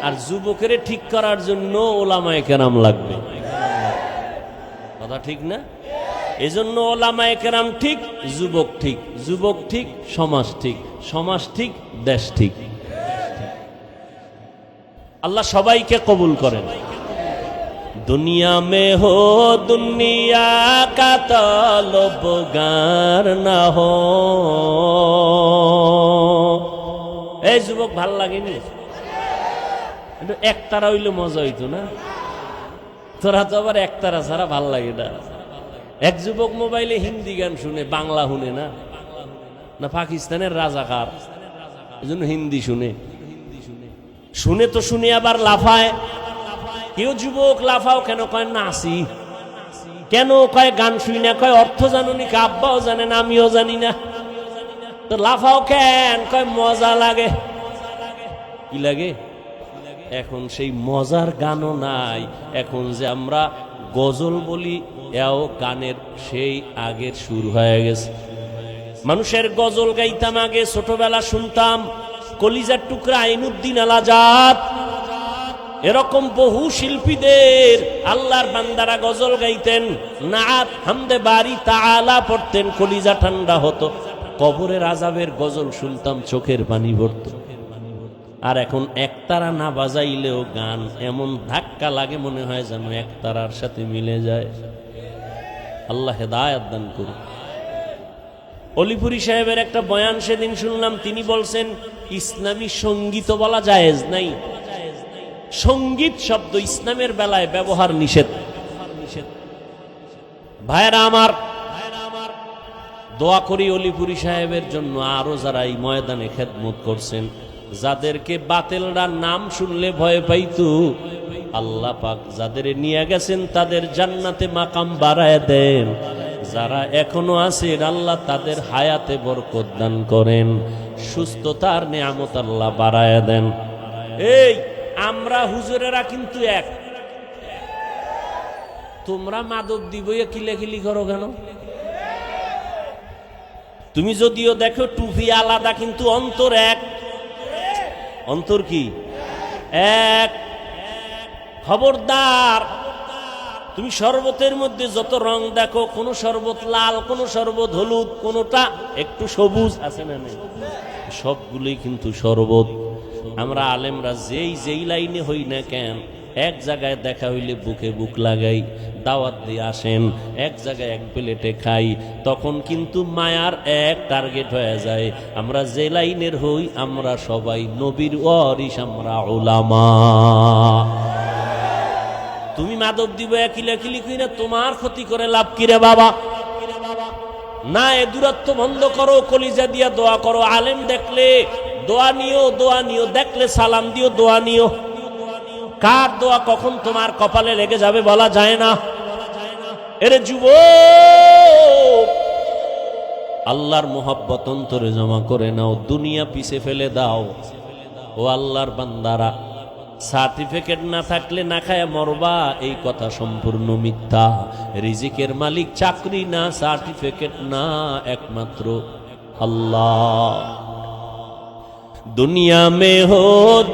আর যুবকের ঠিক করার জন্য ওলামায়ে কেরাম লাগবে, কথা ঠিক না? এজন্য ওলামায়ে কেরাম ঠিক, যুবক ঠিক, যুবক ঠিক, সমাজ ঠিক, সমাজ ঠিক, দেশ ঠিক। আল্লাহ সবাইকে কবুল করেন। दुनिया में हो दुनिया का तलबगार ना हो। এই যুবক ভাল লাগেনি? একতারা হইলে মজা হইতো না? তোরা তো আবার একতারা ছাড়া ভাল লাগে না। এক যুবক মোবাইলে হিন্দি গান শুনে, বাংলা শুনে না, না পাকিস্তানের রাজাকার, এজন্য হিন্দি শুনে। শুনে তো শুনে আবার লাফায়। কেউ যুবক লাফাও কেন? কয় নাচি। কেন কয় গান শুই না? কয় অর্থ জানো নি? আব্বাও জানে না, আমিও জানি না। তো লাফাও কেন? কয় মজা লাগে। কি লাগে? এখন সেই মজার গানও নাই। এখন যে আমরা গজল বলি, এও গানের সেই আগের সুর হয়ে গেছে। মানুষের গজল গাইতাম আগে, ছোটবেলা শুনতাম কলিজার টুকরা আইনুদ্দিন আল আজাদ, এরকম বহু শিল্পীদের আল্লাহর বান্দারা গজল গাইতেন, নাত হামদে বারি তাআলা পড়তেন, কলিজা ঠান্ডা হতো। কবরের আযাবের গজল শুনতাম, চোখের পানি পড়তো। আর এখন একতারা না বাজাইলেও গান এমন ধাক্কা লাগে, মনে হয় যেন একতারার সাথে মিলে যায়। আল্লাহ হেদায়েত দান করুন। অলিপুরি সাহেবের একটা বয়ান সেদিন শুনলাম, তিনি বলছেন ইসলামী সঙ্গীত বলা জায়েজ নাই। সঙ্গীত শব্দ ইসলামের বেলায় ব্যবহার নিষেধ। ভাইরা আমার, দোয়া করি অলিপুরি সাহেবের জন্য, আরো যারা এই ময়দানে খেদমত করছেন, যাদেরকে বাতিলরা নাম শুনলে ভয় পাইতো, আল্লাহ পাক যাদের নিয়ে গেছেন তাদের জান্নাতে মাকাম বাড়ায় দেন। যারা এখনো আছেন, আল্লাহ তাদের হায়াতে বরকত দান করেন, সুস্থতার নিয়ামত আল্লাহ বাড়ায় দেন। এই আমরা হুজুরেরা কিন্তু এক। তোমরা মাদক দিবইয়া কিলাকিলি করো কেন? তুমি যদিও দেখো টুপি আলাদা, কিন্তু অন্তর এক। অন্তর কি এক? খবরদার, তুমি শরবতের মধ্যে যত রং দেখো, কোন শরবত লাল, কোন শরবত হলুদ, কোনটা একটু সবুজ আছে না নেই? সবগুলোই কিন্তু শরবত। আমরা আলেমরা যেই লাইনে হই না কেন, এক জায়গায় দেখা হইলে বুকে বুক লাগাই, দাওয়াত দিয়ে আসেন, এক জায়গায় এক প্লেটে খাই, তখন কিন্তু মায়ার এক টার্গেট হয়ে যায়। আমরা যে লাইনের হই, আমরা সবাই নবীর ওয়ারিস, আমরা উলামা। তুমি মাদক দিব কিলাকিলি কইরা তোমার ক্ষতি করে লাভ কি রে বাবা? না, এ দূরত্ব বন্ধ করো, কলিজা দিয়া দোয়া করো। আলেম দেখলে দোয়া নিও, দেখলে সালাম দিও, দোয়া নিও। কার দোয়া কখন তোমার কপালে লেগে যাবে বলা যায় না। এরে যুবক, আল্লাহর মোহাব্বত অন্তরে জমা করে নাও, দুনিয়া পিছে ফেলে দাও। ও আল্লাহর বান্দারা, সার্টিফিকেট না থাকলে না খায়া মরবা, এই কথা সম্পূর্ণ মিথ্যা। রিজিকের মালিক চাকরি না, সার্টিফিকেট না, একমাত্র আল্লাহ। दुनिया में हो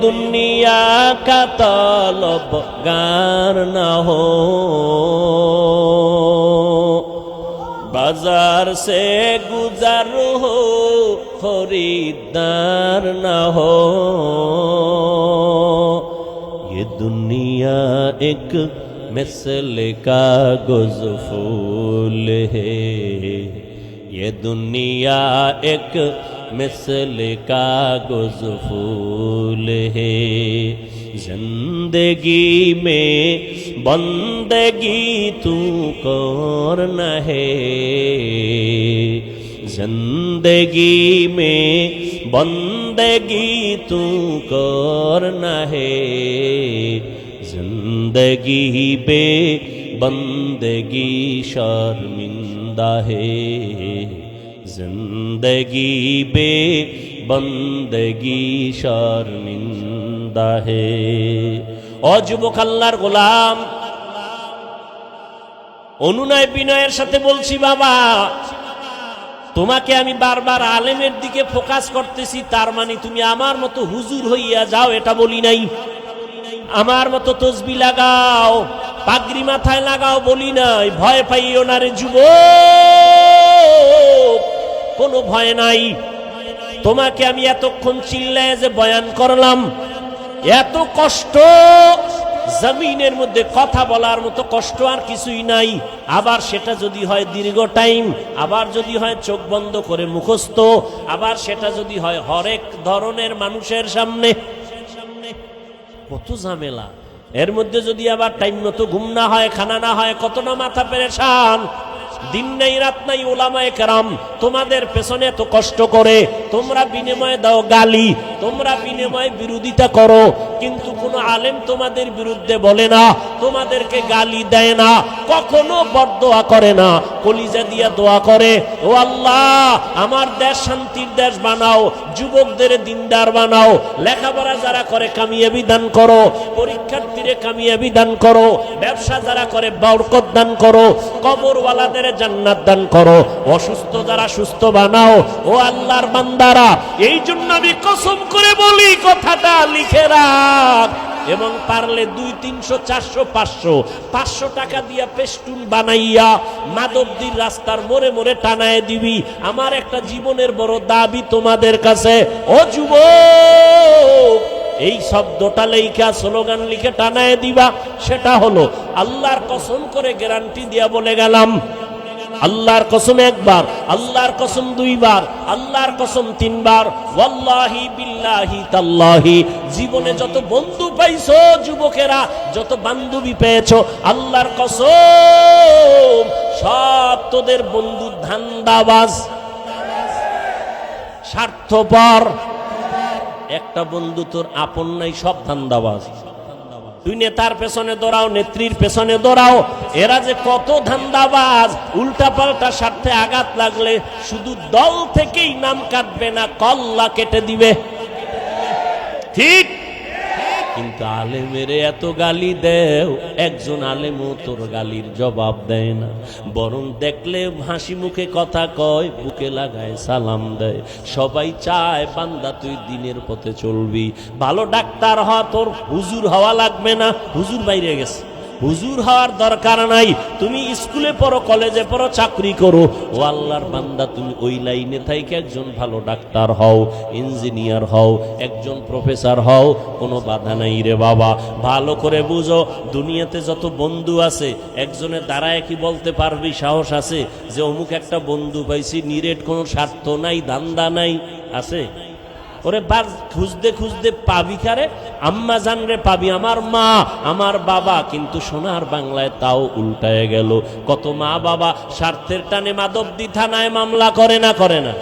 दुनिया का तलबगार न हो, बाजार से गुजर हो खरीदार न हो। ये दुनिया एक मिसल कागज फूल है, ये दुनिया एक मिसल कागज फूल है। जिंदगी में बंदगी तू करना है, जिंदगी में बंदगी तू करना है। जिंदगी बे बंदगी शर्मिंदा है, जिंदगी बे बंदगी शर्मिंदा है। ও যুবক আল্লাহর গোলাম, অনুনয় বিনয়ের সাথে বলছি বাবা, তোমাকে আমি বারবার আলেমের দিকে ফোকাস করতেছি, তার মানে তুমি আমার মতো হুজুর হইয়া যাও এটা বলি নাই। আমার মতো তসবি লাগাও, পাগড়ি মাথায় লাগাও বলি নাই। ভয় পাইও না রে যুবক, কোনো ভয় নাই। তোমাকে আমি এতক্ষণ চিল্লায় যে বয়ান করলাম, এত কষ্ট জমিনের মধ্যে কথা বলার মতো কষ্ট আর কিছুই নাই। আবার সেটা যদি হয় দীর্ঘ টাইম, আবার যদি হয় চোখ বন্ধ করে মুখস্থ, আবার সেটা যদি হয় হরেক ধরনের মানুষের সামনে, কত ঝামেলা। এর মধ্যে যদি আবার টাইম মতো ঘুম না হয়, খানা না হয়, কত না মাথা পেরেশান। দিন নাই রাত নাই উলামায়ে কেরাম তোমাদের পেছনে এত কষ্ট করে, তোমরা বিনিময়ে দাও গালি, তোমরা বিনিময়ে বিরোধিতা করো, কিন্তু কোনো আলেম তোমাদের বিরুদ্ধে বলে না, তোমাদেরকে গালি দেয় না, কখনো বরদোয়া করে না, কলিজা দিয়া দোয়া করে, ও আল্লাহ আমার দেশ শান্তির দেশ বানাও, যুবকদের দিনদার বানাও, লেখাপড়া যারা করে কামিয়াবি দান করো, পরীক্ষার্থীরে কামিয়াবি দান করো, ব্যবসা যারা করে বরকত দান করো, কবরওয়ালাদের জান্নাত দান করো, অসুস্থ যারা সুস্থ বানাও। ও আল্লাহর বান্দারা, এই জন্য আমি কসম করে বলি, কথাটা লিখে রাখ, এবং পারলে 200, 300, 400, 500 টাকা দিয়া পেস্টুন বানাইয়া মাধবদীর রাস্তার মোড়ে মোড়ে টানায় দিবি। আমার একটা জীবনের বড় দাবি তোমাদের কাছে, ও যুবক, এই শব্দটা লেখা স্লোগান লিখে টানায় দিবা। সেটা হলো, আল্লাহর কসম করে গ্যারান্টি দিয়া বলে গেলাম, আল্লাহর কসম একবার, আল্লাহর কসম দুইবার, আল্লাহর কসম তিনবার, ওয়াল্লাহি বিল্লাহি তাল্লাহি, জীবনে যত বন্ধু পাইছো যুবকেরা, যত বান্ধবী পেয়েছো, আল্লাহর কসম সব তোদের বন্ধু ধান্দাবাজ, স্বার্থপর। একটা বন্ধু তোর আপন নাই, সব ধান্দাবাজ। তুই নেতার পেছনে দৌড়াও, নেত্রীর পেছনে দৌড়াও, এরা যে কত ধান্দাবাজ, উল্টা পাল্টা স্বার্থে আঘাত লাগলে শুধু দল থেকেই নাম কাটবে না, কল্লা কেটে দিবে, ঠিক? কিন্তু আলেমেরে এত গালি দেও, একজন আলেমও তোর গালির জবাব দেয় না, বরং দেখলে হাসি মুখে কথা কয়, বুকে লাগায় সালাম দেয়। সবাই চায় বান্দা তুই দিনের পথে চলবি, ভালো ডাক্তার হ, তোর হুজুর হওয়া লাগবে না। হুজুর বাইরে গেছে, হুজুর হওয়ার দরকার নাই, তুমি স্কুলে পড়ো, কলেজে পড়ো, চাকরি করো, ও আল্লাহর বান্দা তুমি ওই লাইনে থাইকে একজন ভালো ডাক্তার হও, ইঞ্জিনিয়ার হও, একজন প্রফেসর হও, কোনো বাধা নাই রে বাবা। ভালো করে বুঝো, দুনিয়াতে যত বন্ধু আছে একজনের দাঁড়ায় কি বলতে পারবি, সাহস আছে যে অমুক একটা বন্ধু পাইছি, নিরেট কোনো স্বার্থ নাই, ধান্দা নাই? আছে? ওরে বার খুঁজতে খুঁজতে পাবি কারে? আম্মা জান রে পাবি, আমার মা, আমার বাবা। কিন্তু সোনার বাংলায় তাও উল্টায় গেল। কত মা বাবা স্বার্থের টানে মাধবদী থানায় মামলা করে না, করে না?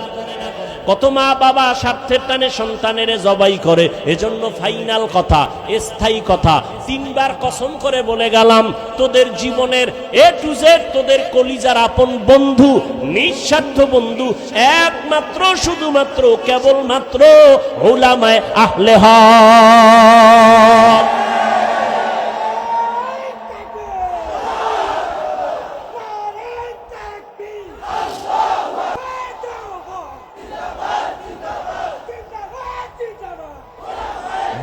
কত মা বাবা স্বার্থের টানে সন্তানের জবাই করে। এজন্য ফাইনাল কথা, স্থায়ী কথা, 3 বার কসম করে বলে গেলাম, তোদের জীবনের এ টু জেড, তোদের কলিজার আপন বন্ধু, নিঃস্বার্থ বন্ধু, একমাত্র শুধুমাত্র কেবলমাত্র উলামায়ে আহলে হক।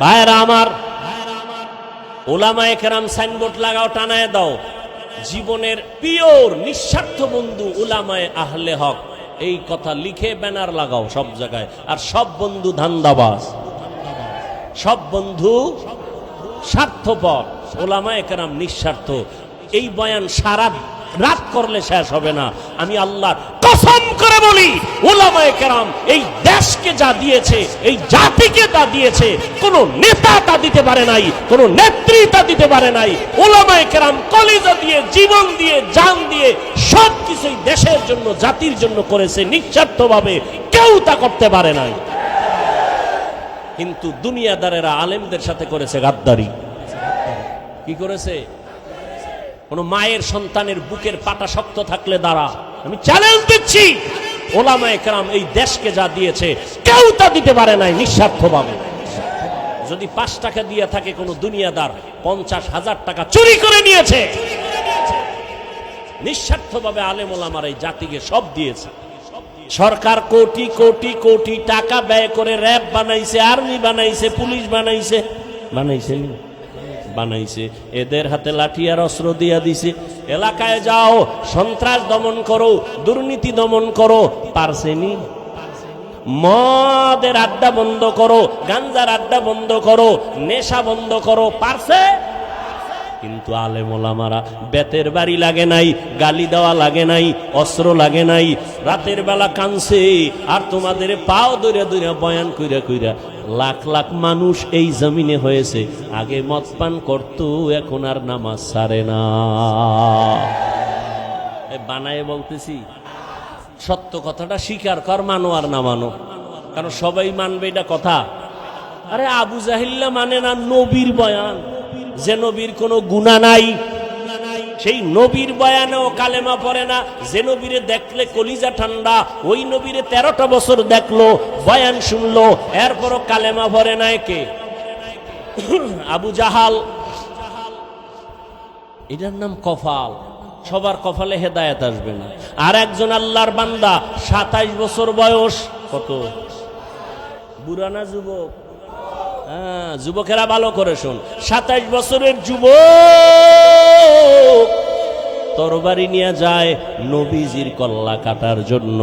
ভাইরা আমার, উলামায়ে কেরাম সাইনবোর্ড লাগাও, টানায় দাও, জীবনের পিওর নিঃস্বার্থ বন্ধু উলামায়ে আহলে হক, এই কথা লিখে ব্যানার লাগাও সব জায়গায়। আর সব বন্ধু ধান্দাবাজ, সব বন্ধু স্বার্থপর, উলামায়ে কেরাম নিঃস্বার্থ। এই বয়ান সারা রাত করলে শেষ হবে না। আমি আল্লাহর কসম করে বলি, উলামায়ে কেরাম এই দেশকে যা দিয়েছে, এই জাতিকে যা দিয়েছে, কোন নেতা তা দিতে পারে নাই, কোন নেত্রী তা দিতে পারে নাই। উলামায়ে কেরাম কলিজা দিয়ে, জীবন দিয়ে, জান দিয়ে সব কিছুই দেশের জন্য, জাতির জন্য করেছে নিঃস্বার্থভাবে, কেউ তা করতে পারে নাই। কিন্তু দুনিয়াদারেরা আলেমদের সাথে করেছে গাদ্দারি। কি করেছে? কোন মায়ের সন্তানের বুকের পাটা শক্ত থাকলে দাঁড়া। আমি চ্যালেঞ্জ দিচ্ছি, উলামায়ে কেরাম এই দেশকে যা দিয়েছে কেউ তা দিতে পারে নাই নিঃস্বার্থভাবে। যদি 5 টাকা দিয়ে থাকে কোন দুনিয়াদার, 50,000 টাকা চুরি করে নিয়েছে। নিঃস্বার্থভাবে আলেম ওলামার এই জাতিকে সব দিয়েছে। সরকার কোটি কোটি কোটি টাকা ব্যয় করে র্যাব বানাইছে, আর্মি বানাইছে, পুলিশ বানাইছে, বানাইছে বানাইছে, এদের হাতে লাঠি আর অস্ত্র দিয়া দিছে। এলাকায় যাও, সন্ত্রাস দমন করো, দুর্নীতি দমন করো, পারছেনি? মদের আড্ডা বন্ধ করো, গাঞ্জার আড্ডা বন্ধ করো, নেশা বন্ধ করো, পারছে? কিন্তু আলেম ওলামারা বেতের বাড়ি লাগে নাই, গালি দেওয়া লাগে নাই, অস্ত্র লাগে নাই, রাতের বেলা কানছে আর তোমাদের পাও দইরা দইরা বয়ান কইরা কইরা। লাখ লাখ মানুষ এই জমিনে হয়েছে, আগে মদ পান করতো, এখন আর নামাজ ছাড়ে না। বানায় বলতেছি, সত্য কথাটা স্বীকার কর, মানো আর না মানো, কারণ সবাই মানবে এটা কথা। আরে আবু জাহিল্লা মানে না নবীর বয়ান, যে নবীর কোনো গুনাহ নাই, সেই নবীর বয়ানেও কালেমা পড়ে না। যে নবীরে দেখলে কলিজা ঠান্ডা, ওই নবীরে 13টা বছর দেখলো, বয়ান শুনলো, এরপরও কালেমা পড়ে না। কে? আবু জাহাল। এটার নাম কফাল। সবার কপালে হেদায়েত আসবে না। আর একজন আল্লাহর বান্দা, 27 বছর বয়স। কত? বুড়া না যুবক? হ্যাঁ, যুবকেরা ভালো করে শোন, 27 বছরের যুবক তরবারি নিয়ে যায় নবীজির কল্লা কাটার জন্য।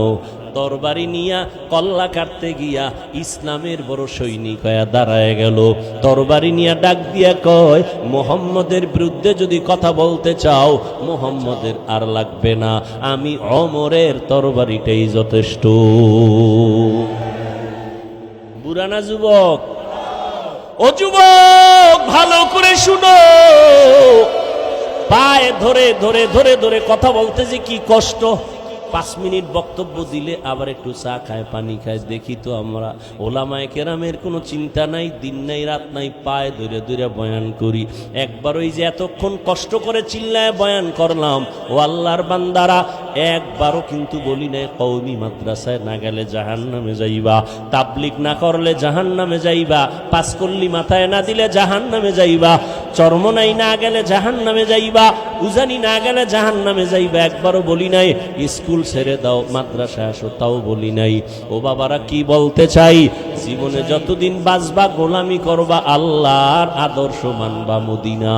তরবারি নিয়া কল্লা কাটতে গিয়া ইসলামের বড় সৈনিক হয়ে দাঁড়ায় গেল। তরবারি নিয়া ডাক দিয়া কয়, মুহাম্মদের বিরুদ্ধে যদি কথা বলতে চাও, মুহাম্মদের আর লাগবে না, আমি ওমরের তরবারিটাই যথেষ্ট। বুড়া না যুবক? ও যুবক, ভালো করে শুনো, পায়ে ধরে ধরে ধরে ধরে কথা বলতে যে কি কষ্ট। 5 মিনিট বক্তব্য দিলে আবার একটু চা খায়, পানি খায়। দেখি তো আমরা ওলামায়ে কেরামের কোনো চিন্তা নাই, দিন নাই রাত নাই, পায়ে ধরে ধরে বয়ান করি। একবার ওই যে এতক্ষণ কষ্ট করে চিল্লায় বয়ান করলাম, ও আল্লাহর বান্দারা, একবারও কিন্তু বলি নাই কওমি মাদ্রাসায় না গেলে জাহান্নামে যাইবা, তাবলিগ না করলে জাহান্নামে যাইবা, পাঁচকল্লি মাথায় না দিলে জাহান্নামে যাইবা, চরমনাই না গেলে জাহান্নামে যাইবা, উজানি না গেলে জাহান্নামে যাইবা, একবারও বলি নাই স্কুল ছেড়ে দাও মাদ্রাসায় আসো, তাও বলি নাই। ও বাবারা, কি বলতে চাই, জীবনে যতদিন বাঁচবা গোলামি করবা, আল্লাহর আদর্শ মানবা মদিনা।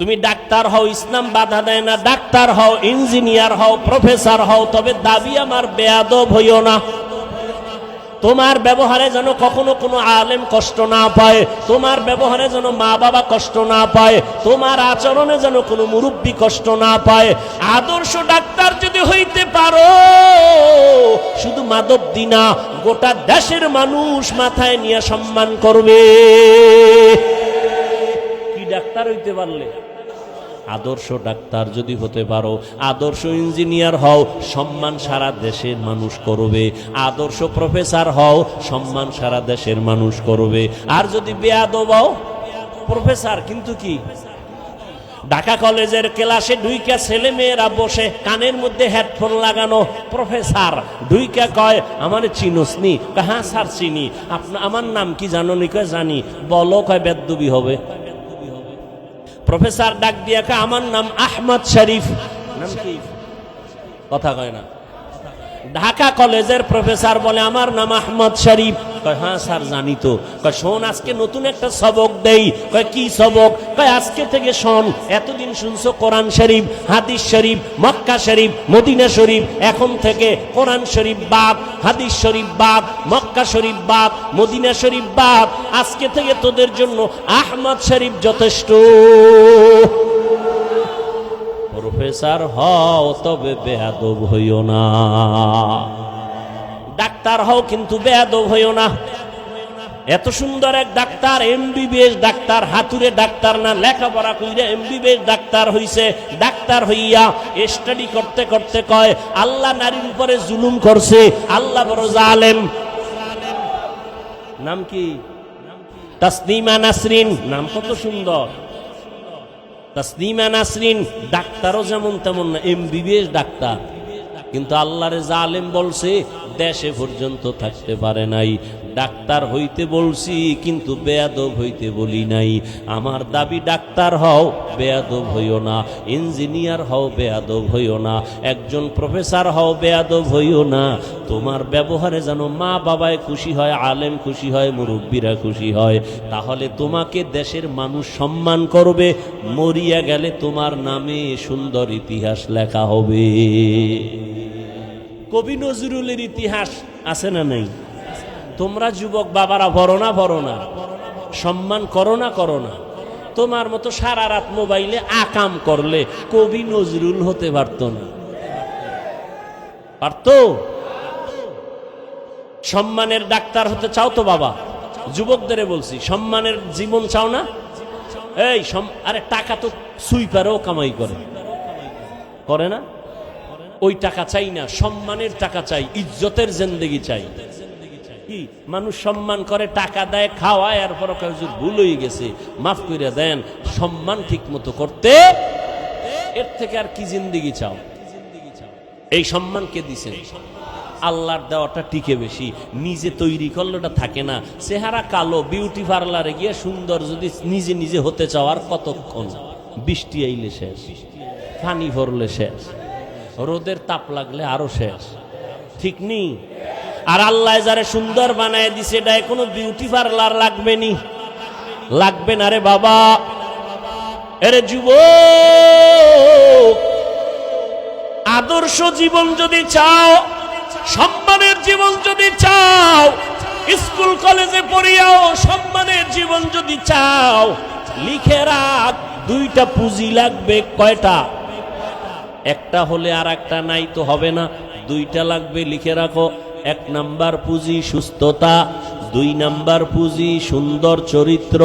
তুমি ডাক্তার হও, ইসলাম বাধা দেয় না, ডাক্তার হও, ইঞ্জিনিয়ার হও, প্রফেসর হও, তবে দাবি আমার বেয়াদব হইও না। তোমার ব্যবহারে যেন কখনো কোনো আলেম কষ্ট না পায়, তোমার ব্যবহারে যেন মা বাবা কষ্ট না পায়, তোমার আচরণে যেন কোনো মুরব্বী কষ্ট না পায়। আদর্শ ডাক্তার যদি হইতে পারো, শুধু মাধব দিনা গোটা দেশের মানুষ মাথায় নিয়ে সম্মান করবে। কি ডাক্তার হইতে পারলে? আদর্শ ডাক্তার যদি হতে পারো, আদর্শ ইঞ্জিনিয়ার হও, সম্মান সারা দেশের মানুষ করবে। আদর্শ প্রফেসর হও, সম্মান সারা দেশের মানুষ করবে। আর যদি বেয়াদব হও, প্রফেসর কিন্তু কি ঢাকা কলেজের ক্লাসে ঢুইকা ছেলে মেয়েরা বসে কানের মধ্যে হেডফোন লাগানো, প্রফেসর ঢুইকা কয় আমারে চিনোস নি? হ্যাঁ স্যার চিনি। আমার নাম কি জানো নি? কয় জানি। বলো। কয় বেদ্যবি হবে। প্রফেসর ডাক দিয়া কয় আমার নাম আহমদ শরীফ। নাম কি? কথা কয় না। ঢাকা কলেজের প্রফেসর বলে আমার নাম আহমদ শরীফ। কয় হ্যাঁ স্যার জানি তো। কয় শোন, আজকে নতুন একটা সবক দেই। কয় কি সবক? কয় আজকে থেকে শোন, এতদিন শুনছো কোরআন শরীফ, হাদিস শরীফ, মক্কা শরীফ, মদিনা শরীফ, এখন থেকে কোরআন শরীফ বাদ, হাদিস শরীফ বাদ, মক্কা শরীফ বাদ, মদিনা শরীফ বাদ। আজকে থেকে তোদের জন্য আহমদ শরীফ যথেষ্ট। প্রফেসর হও, তবে বেয়াদব হইও না। ডাক্তার হও, কিন্তু বেয়াদব হইও না। এত সুন্দর এক ডাক্তার, এমবিবিএস ডাক্তার, হাতুড়ে ডাক্তার না, লেখাপড়া কইরা এমবিবিএস ডাক্তার হইছে। ডাক্তার হইয়া স্টাডি করতে করতে কয় আল্লাহ নারীর উপরে জুলুম করছে, আল্লাহ বড় জালেম। নাম কি? তাসনিমা নাসরিন। নাম কত সুন্দর, তাসনিমা নাসরিন। ডাক্তারও যেমন তেমন না, এমবিবিএস ডাক্তার, কিন্তু আল্লাহরে জালেম বলছে, দেশে পর্যন্ত থাকতে পারে নাই। ডাক্তার হইতে বলছি, কিন্তু বেয়াদব হইতে বলি নাই। আমার দাবি ডাক্তার হও, বেয়াদব হইও না। ইঞ্জিনিয়ার হও, বেয়াদব হইও না। একজন প্রফেসর হও, বেয়াদব হইও না। তোমার ব্যবহারে যেন মা বাবায় খুশি হয়, আলেম খুশি হয়, মুরব্বীরা খুশি হয়। তাহলে তোমাকে দেশের মানুষ সম্মান করবে। মরিয়া গেলে তোমার নামে সুন্দর ইতিহাস লেখা হবে। কবি নজরুলের ইতিহাস আছে না নাই? তোমরা যুবক বাবারা ভরো না, সম্মান করো না। তোমার মতো সারা রাত মোবাইলে আকাম করলে কবি নজরুল হতে পারত না? পারত? সম্মানের ডাক্তার হতে চাও তো বাবা? যুবকদের বলছি, সম্মানের জীবন চাও না? এই আরে টাকা তো সুইপারও কামাই করে না? ওই টাকা চাই না, সম্মানের টাকা চাই, ইজ্জতের জিন্দেগি চাই। কি মানুষ সম্মান করে, টাকা দেয়, খাওয়ায়, এরপর ভুল হয়ে গেছে, মাফ করে দেন। সম্মান ঠিক মতো করতে, এর থেকে আর কি জিন্দেগি চাও? এই সম্মান কে দিছে? আল্লাহর দেওয়াটা টিকে বেশি। নিজে তৈরি করলে ওটা থাকে না। চেহারা কালো, বিউটি পার্লারে গিয়ে সুন্দর যদি নিজে নিজে হতে চাও, আর কতক্ষণ? বৃষ্টি আইলে শেষ, পানি ভরলে শেষ, রোদের তাপ লাগলে আরো শেষ। ঠিক নেই? আর আল্লাহ যারে সুন্দর বানায় দিছে, এটা কোনো বিউটি পার্লার লাগবে না রে বাবা। এরে যুবক, আদর্শ জীবন যদি চাও, সম্মানের জীবন যদি চাও, স্কুল কলেজে পড়িয়াও সম্মানের জীবন যদি চাও, লিখে রাখ, দুইটা পুঁজি লাগবে। কয়টা? একটা হলে আর একটা নাই তো হবে না, দুইটা লাগবে, লিখে রাখো। 1 নাম্বার পুঁজি সুস্থতা, 2 নাম্বার পুঁজি সুন্দর চরিত্র।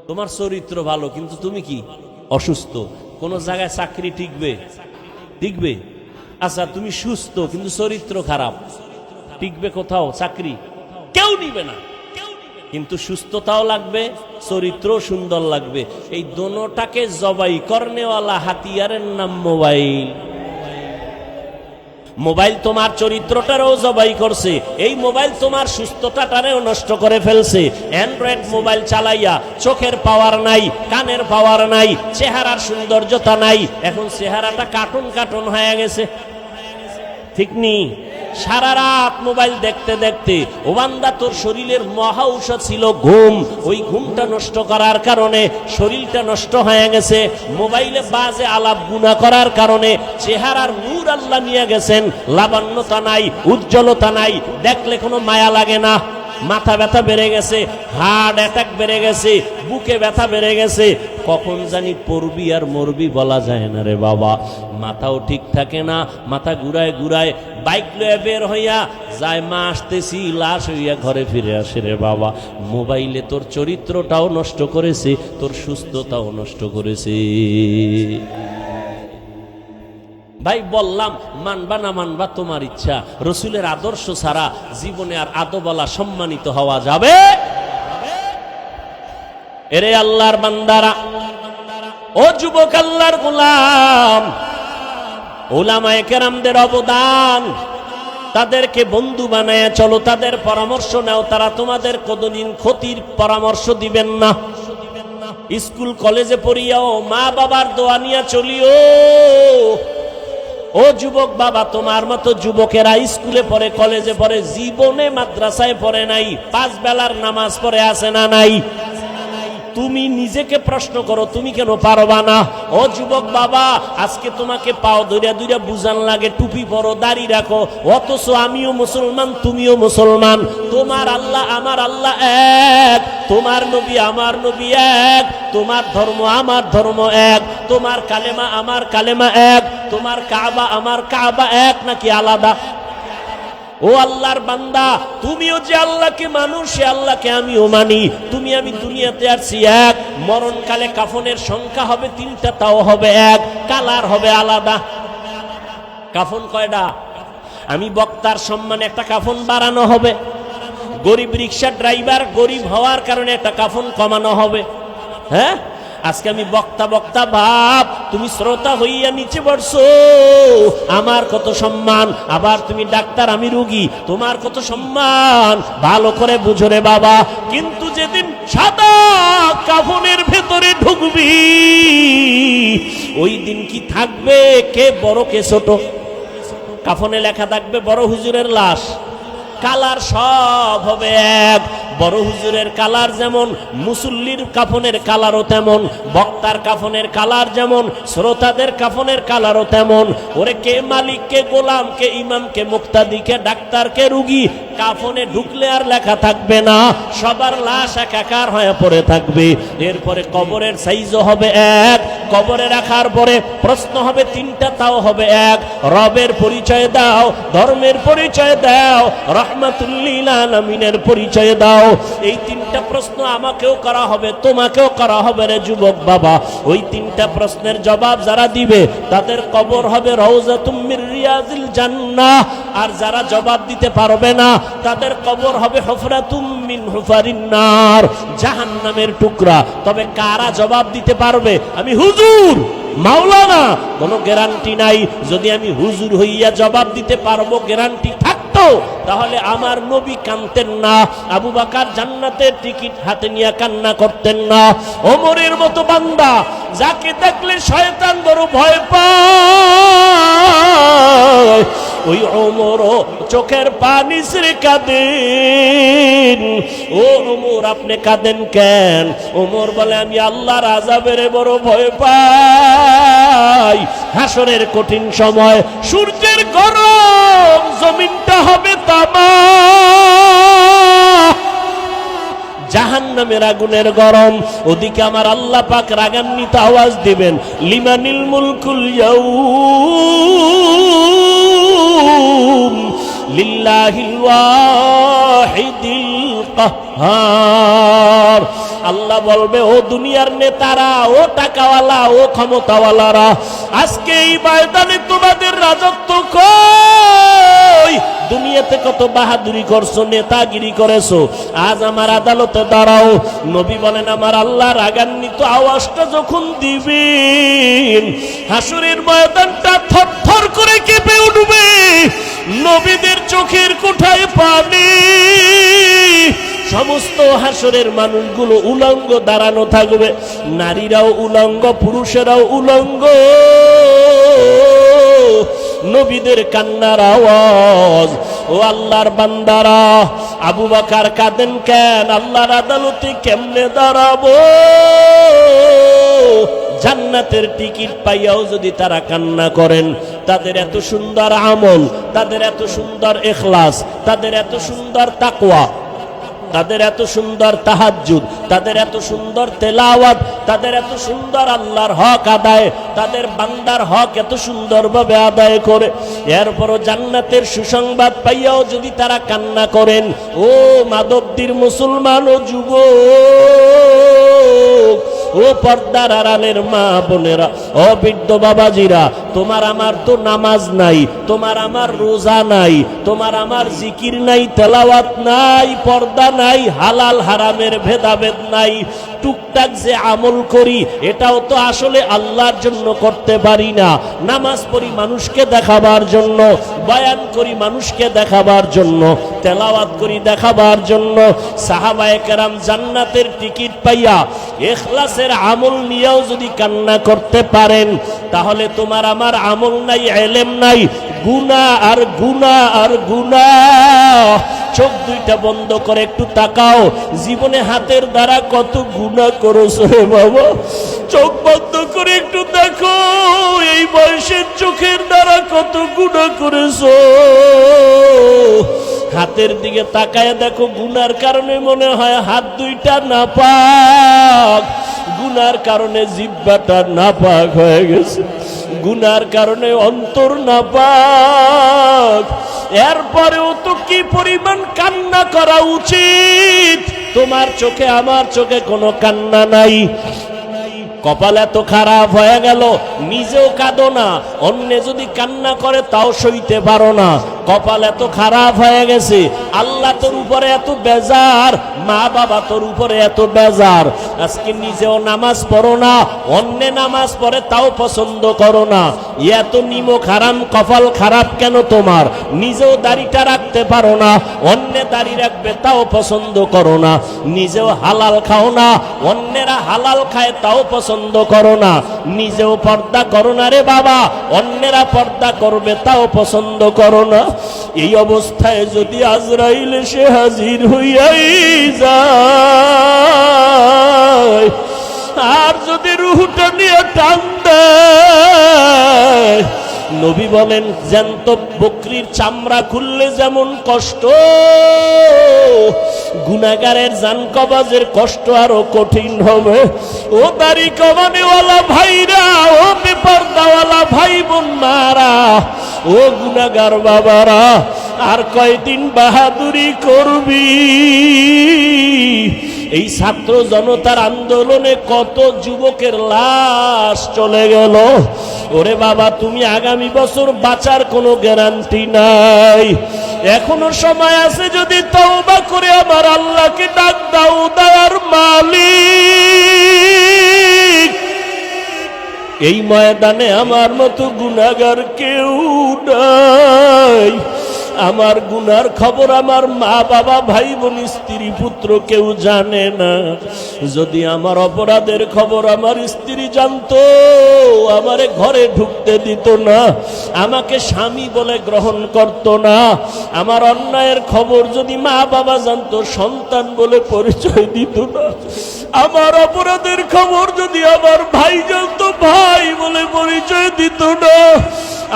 তোমার চরিত্র ভালো, কিন্তু তুমি কি অসুস্থ, কোন জায়গায় চাকরি টিকবে? আচ্ছা, তুমি সুস্থ কিন্তু চরিত্র খারাপ, টিকবে কোথাও? চাকরি কেউ নিবে না। কিন্তু সুস্থতাও লাগবে, চরিত্র সুন্দর লাগবে। এই দোনোটাকে জবাই করনেওয়ালা হাতিয়ারের নাম মোবাইল। মোবাইল তোমার চরিত্রটারও জবাই করছে, এই মোবাইল তোমার সুস্থতাটারেও নষ্ট করে ফেলছে। অ্যান্ড্রয়েড মোবাইল চালাইয়া চোখের পাওয়ার নাই, কানের পাওয়ার নাই, চেহারার সৌন্দর্যতা নাই, এখন চেহারাটা কার্টুন কার্টুন হয়ে গেছে, ঠিক নি? সারা রাত মোবাইল দেখতে দেখতে ও বান্দা, তোর শরীরের মহা ঔষধ ছিল ঘুম, ওই ঘুমটা নষ্ট করার কারণে শরীরটা নষ্ট হয়ে গেছে। মোবাইলে বাজে আলাপ গুনাহ করার কারণে চেহারার নূর আল্লাহ নিয়ে গেছেন, লাবণ্যতা নাই, উজ্জ্বলতা নাই, দেখলে কোনো মায়া লাগে না। মাথা ব্যথা বেড়ে গেছে, হার্ট অ্যাটাক বেড়ে গেছে, বুকে ব্যথা বেড়ে গেছে, কখন জানি পড়বি আর মরবি বলা যায় না রে বাবা। মাথাও ঠিক থাকে না, মাথা ঘুরায় ঘুরায় বাইক লয়ে বের হইয়া যায়, মা আসতেছি, লাশ হইয়া ঘরে ফিরে আসে রে বাবা। মোবাইলে তোর চরিত্রটাও নষ্ট করেছে, তোর সুস্থতাও নষ্ট করেছে। ভাই বললাম, মানবা না মানবা তোমার ইচ্ছা, রসুলের আদর্শ ছাড়া জীবনে আর আদবলা সম্মানিত হওয়া যাবে? এরে আল্লাহর বান্দারা, ও যুবক আল্লাহর গোলাম, উলামায়ে কেরামদের অবদান, তাদেরকে বন্ধু বানায়া চলো, তাদের পরামর্শ নাও, তারা তোমাদের কোনদিন ক্ষতির পরামর্শ দিবেন না। স্কুল কলেজে পড়িয়াও মা বাবার দোয়া নিয়ে চলিও। ও যুবক বাবা, তোমার মতো যুবকেরা স্কুলে পড়ে, কলেজে পড়ে, জীবনে মাদ্রাসায় পড়ে নাই, 5 বেলার নামাজ পড়ে আছে না নাই? তুমি নিজেকে প্রশ্ন করো, তুমি কেন পারবা না? ও যুবক বাবা, আজকে তোমাকে পাও ধরিয়া ধরিয়া বুঝান লাগে, টুপি পরো, দাড়ি রাখো, অথচ আমিও মুসলমান, তুমিও মুসলমান, তোমার আল্লাহ আমার আল্লাহ এক, তোমার নবী আমার নবী এক, তোমার ধর্ম আমার ধর্ম এক, তোমার কালেমা আমার কালেমা এক, তোমার কাবা আমার কাবা এক নাকি আলাদা? ও আল্লাহর বান্দা, তুমিও যে আল্লাহকে মানুষ, সে আল্লাহকে আমিও মানি। তুমি আমি দুনিয়াতে আসছি এক, মরণকালে কাফনের সংখ্যা হবে 3টা, তাও হবে এক, কালার হবে আলাদা। কাফন কয়টা? আমি বক্তার সম্মানে একটা কাফন বাড়ানো হবে, গরিব রিক্সা ড্রাইভার গরিব হওয়ার কারণে একটা কাফন কমানো হবে। হ্যাঁ, আজকে আমি বক্তা বক্তা ভাব, তুমি শ্রোতা হইয়া নিচে পড়ছো, আমার কত সম্মান। আবার তুমি ডাক্তার, আমি রোগী, তোমার কত সম্মান, ভালো করে বুঝো রে বাবা। কিন্তু যেদিন সাদা কাফনের ভেতরে ঢুকবি, ওই দিন কি থাকবে কে বড় কে ছোট? কাফনে লেখা থাকবে বড় হুজুরের লাশ, কালার সব হবে এক। বড় হুজুরের কালার যেমন, মুসল্লির কাফনের কালারও তেমন, বক্তার কাফনের কালার যেমন, শ্রোতাদের কাফনের কালারও তেমন। ওরে কে মালিক, কে গোলাম, কে ইমাম, কে মুক্তাদি, কে ডাক্তার, কে রুগী, কাফনে ঢুকলে আর লেখা থাকবে না, সবার লাশ একাকার হয়ে পড়ে থাকবে। এরপরে কবরের সাইজও হবে এক, কবরে রাখার পরে প্রশ্ন হবে 3টা, তাও হবে এক। রবের পরিচয় দাও, ধর্মের পরিচয় দাও, রাহমাতুল লিল আলামিনের পরিচয় দাও। এই 3টা প্রশ্ন আমাকেও করা হবে, তোমাকেও করা হবে রে যুবক বাবা। ওই 3টা প্রশ্নের জবাব যারা দিবে, তাদের কবর হবে রওজাতুম মির রিয়াজিল জান্নাহ। আর যারা জবাব দিতে পারবে না, তাদের কবর হবে হুফরাতুম মিন হুফারিন নার, জাহান্নামের টুকরা। তবে কারা জবাব দিতে পারবে? আমি হুজুর, মাওলানা, কোনো গ্যারান্টি নাই। যদি আমি হুজুর হইয়া জবাব দিতে পারবো, গ্যারান্টি থাকতো, তাহলে আমার নবী কাঁদতেন না, আবু বকর জান্নাতের টিকিট হাতে নিয়ে কান্না করতেন না। ওমরের মতো বান্দা, যাকে দেখলে শয়তান বড় ভয় পায়, ওই ওমরও চোখের পানি ছেড়ে কাঁদেন। ও ওমর, আপনি কাঁদেন কেন? ওমর বলে, আমি আল্লাহর আযাবের বড় ভয় পাই। হাসরের কঠিন সময়, সূর্যের গরম, জমিনটা হবে তামা, জাহান্নামের আগুনের গরম। ওদিকে আমার আল্লাহ পাক রাগান্বিত আওয়াজ দিবেন, লিমানিল মুলকুল ইয়াউম লিল্লাহিল ওয়াহিদিল কাহ্হার। পর আল্লাহ বলবে, ও দুনিয়ার নেতারা, ও টাকাওয়ালা, ও ক্ষমতাওয়ালারা, আজকে এই ময়দানে তোমাদের রাজত্ব কই? দুনিয়াতে কত বাহাদুরি করছো, নেতাগিরি করেছো, আজ আমার আদালতে দাঁড়াও। নবী বলেন, আমার আল্লাহ রাগান্বিত আওয়াজটা যখন দিবেন, হাসরের ময়দানটা থরথর করে কেঁপে উঠবে, নবীদের চোখের কোঠায় পানি, সমস্ত হাসরের মানুষগুলো উলঙ্গ দাঁড়ানো থাকবে, নারীরাও উলঙ্গ, পুরুষেরাও উলঙ্গ, নবীদের কান্নার আওয়াজ। ও আল্লাহর বান্দারা, আবু বকর কাঁদেন কেন? আল্লাহর আদালতে কেমনে দাঁড়াবো? জান্নাতের টিকিট পাইয়াও যদি তারা কান্না করেন, তাদের এত সুন্দর আমল, তাদের এত সুন্দর ইখলাস, তাদের এত সুন্দর তাকওয়া, তাদের এত সুন্দর তাহাজ্জুদ, তাদের এত সুন্দর তেলাওয়াত, তাদের এত সুন্দর আল্লাহর হক আদায়, তাদের বান্দার হক এত সুন্দরভাবে আদায় করে, এরপরও জান্নাতের সুসংবাদ পাইয়াও যদি তারা কান্না করেন, ও মাদবদীর মুসলমান ও যুবক, ও পর্দার আড়ালের মা বোনেরা, ও বৃদ্ধ বাবাজিরা, তোমার আমার তো নামাজ নাই, তোমার আমার রোজা নাই, তোমার আমার জিকির নাই, তেলাওয়াত নাই, পর্দা নাই, হালাল হারামের ভেদাভেদ নাই, টুকটাক যে আমল করি এটাও তো আসলে আল্লাহর জন্য করতে পারি না। নামাজ পড়ি মানুষকে দেখাবার জন্য, বয়ান করি মানুষকে দেখাবার জন্য, তেলাওয়াত করি দেখাবার জন্য। সাহাবায়ে কেরাম জান্নাতের টিকিট পাইয়া ইখলাসের আমল নিয়েও যদি কান্না করতে পারেন, তাহলে তোমার আমার আমল নাই, ইলম নাই, গুনাহ আর গুনাহ আর গুনাহ। চোখ দুইটা বন্ধ করে একটু তাকাও, জীবনে হাতের দ্বারা কত গুনাহ করেছো রে বাবা। চোখ বন্ধ করে একটু দেখো, এই বয়সের চোখের দ্বারা কত গুনাহ করেছো। হাতের দিকে তাকায় দেখো, গুনার কারণে মনে হয় হাত দুইটা নাপাক, গুনার কারণে জিহ্বাটা নাপাক হয়ে গেছে, গুনার কারণে অন্তর নাপাক। এরপরেও তো কি পরিমাণ কান্না করা উচিত। তোমার চোখে আমার চোখে কোনো কান্না নাই, কপাল এত খারাপ হয়ে গেল, নিজেও কাঁদো না, অন্য যদি কান্না করে তাও সইতে পারো না। কপাল এত খারাপ হয়ে গেছে, আল্লাহ তোর উপরে এত বেজার, মা বাবা তোর উপরে এত বেজার, আজকে নিজেও নামাজ পড়ো না, অন্য নামাজ পড়ে তাও পছন্দ করো না। এত নিমক হারাম কপাল খারাপ কেন তোমার? নিজেও দাড়িটা রাখতে পারো না, অন্য দাড়ি রাখবে তাও পছন্দ করো না। নিজেও হালাল খাও না, অন্যেরা হালাল খায় তাও পছন্দ করো না। নিজেও পর্দা করো না রে বাবা, অন্যেরা পর্দা করবে তাও পছন্দ করো না। এই অবস্থায় যদি আজরাইল এসে হাজির হইয়াই যায়, আর যদি রূহটা নিয়ে টান দেয়, নবী বলেন জ্যান্ত বকরির চামড়া খুললে যেমন কষ্ট, গুনাহগারের জান কবাজের কষ্ট আরো কঠিন হবে। ও দাড়ি কমানেওয়ালা ভাইরা, ও বেপরদাওয়ালা ভাই বোন মারা, ও গুনাহগার বাবারা, আর কয়দিন বাহাদুরি করবি? এই ছাত্র জনতার আন্দোলনে কত যুবকের লাশ চলে গেল। ওরে বাবা, তুমি আগামী বছর বাঁচার কোনো গ্যারান্টি নাই। এখনো সময় আছে, যদি তওবা করে আমার আল্লাহকে ডাক দাও, দয়ার মালিক, এই ময়দানে আমার মতো গুনাহগার কেউ নাই। আমার গুনার খবর আমার মা বাবা ভাই বোন স্ত্রী পুত্র কেউ জানে না। যদি আমার অপরাধের খবর আমার স্ত্রী জানতো, আমারে ঘরে ঢুকতে দিত না, আমাকে স্বামী বলে গ্রহণ করত না। আমার অন্যায়ের খবর যদি মা বাবা জানতো, সন্তান বলে পরিচয় দিত না। আমার অপরাধের খবর যদি আমার ভাই জানতো, ভাই বলে পরিচয় দিত না।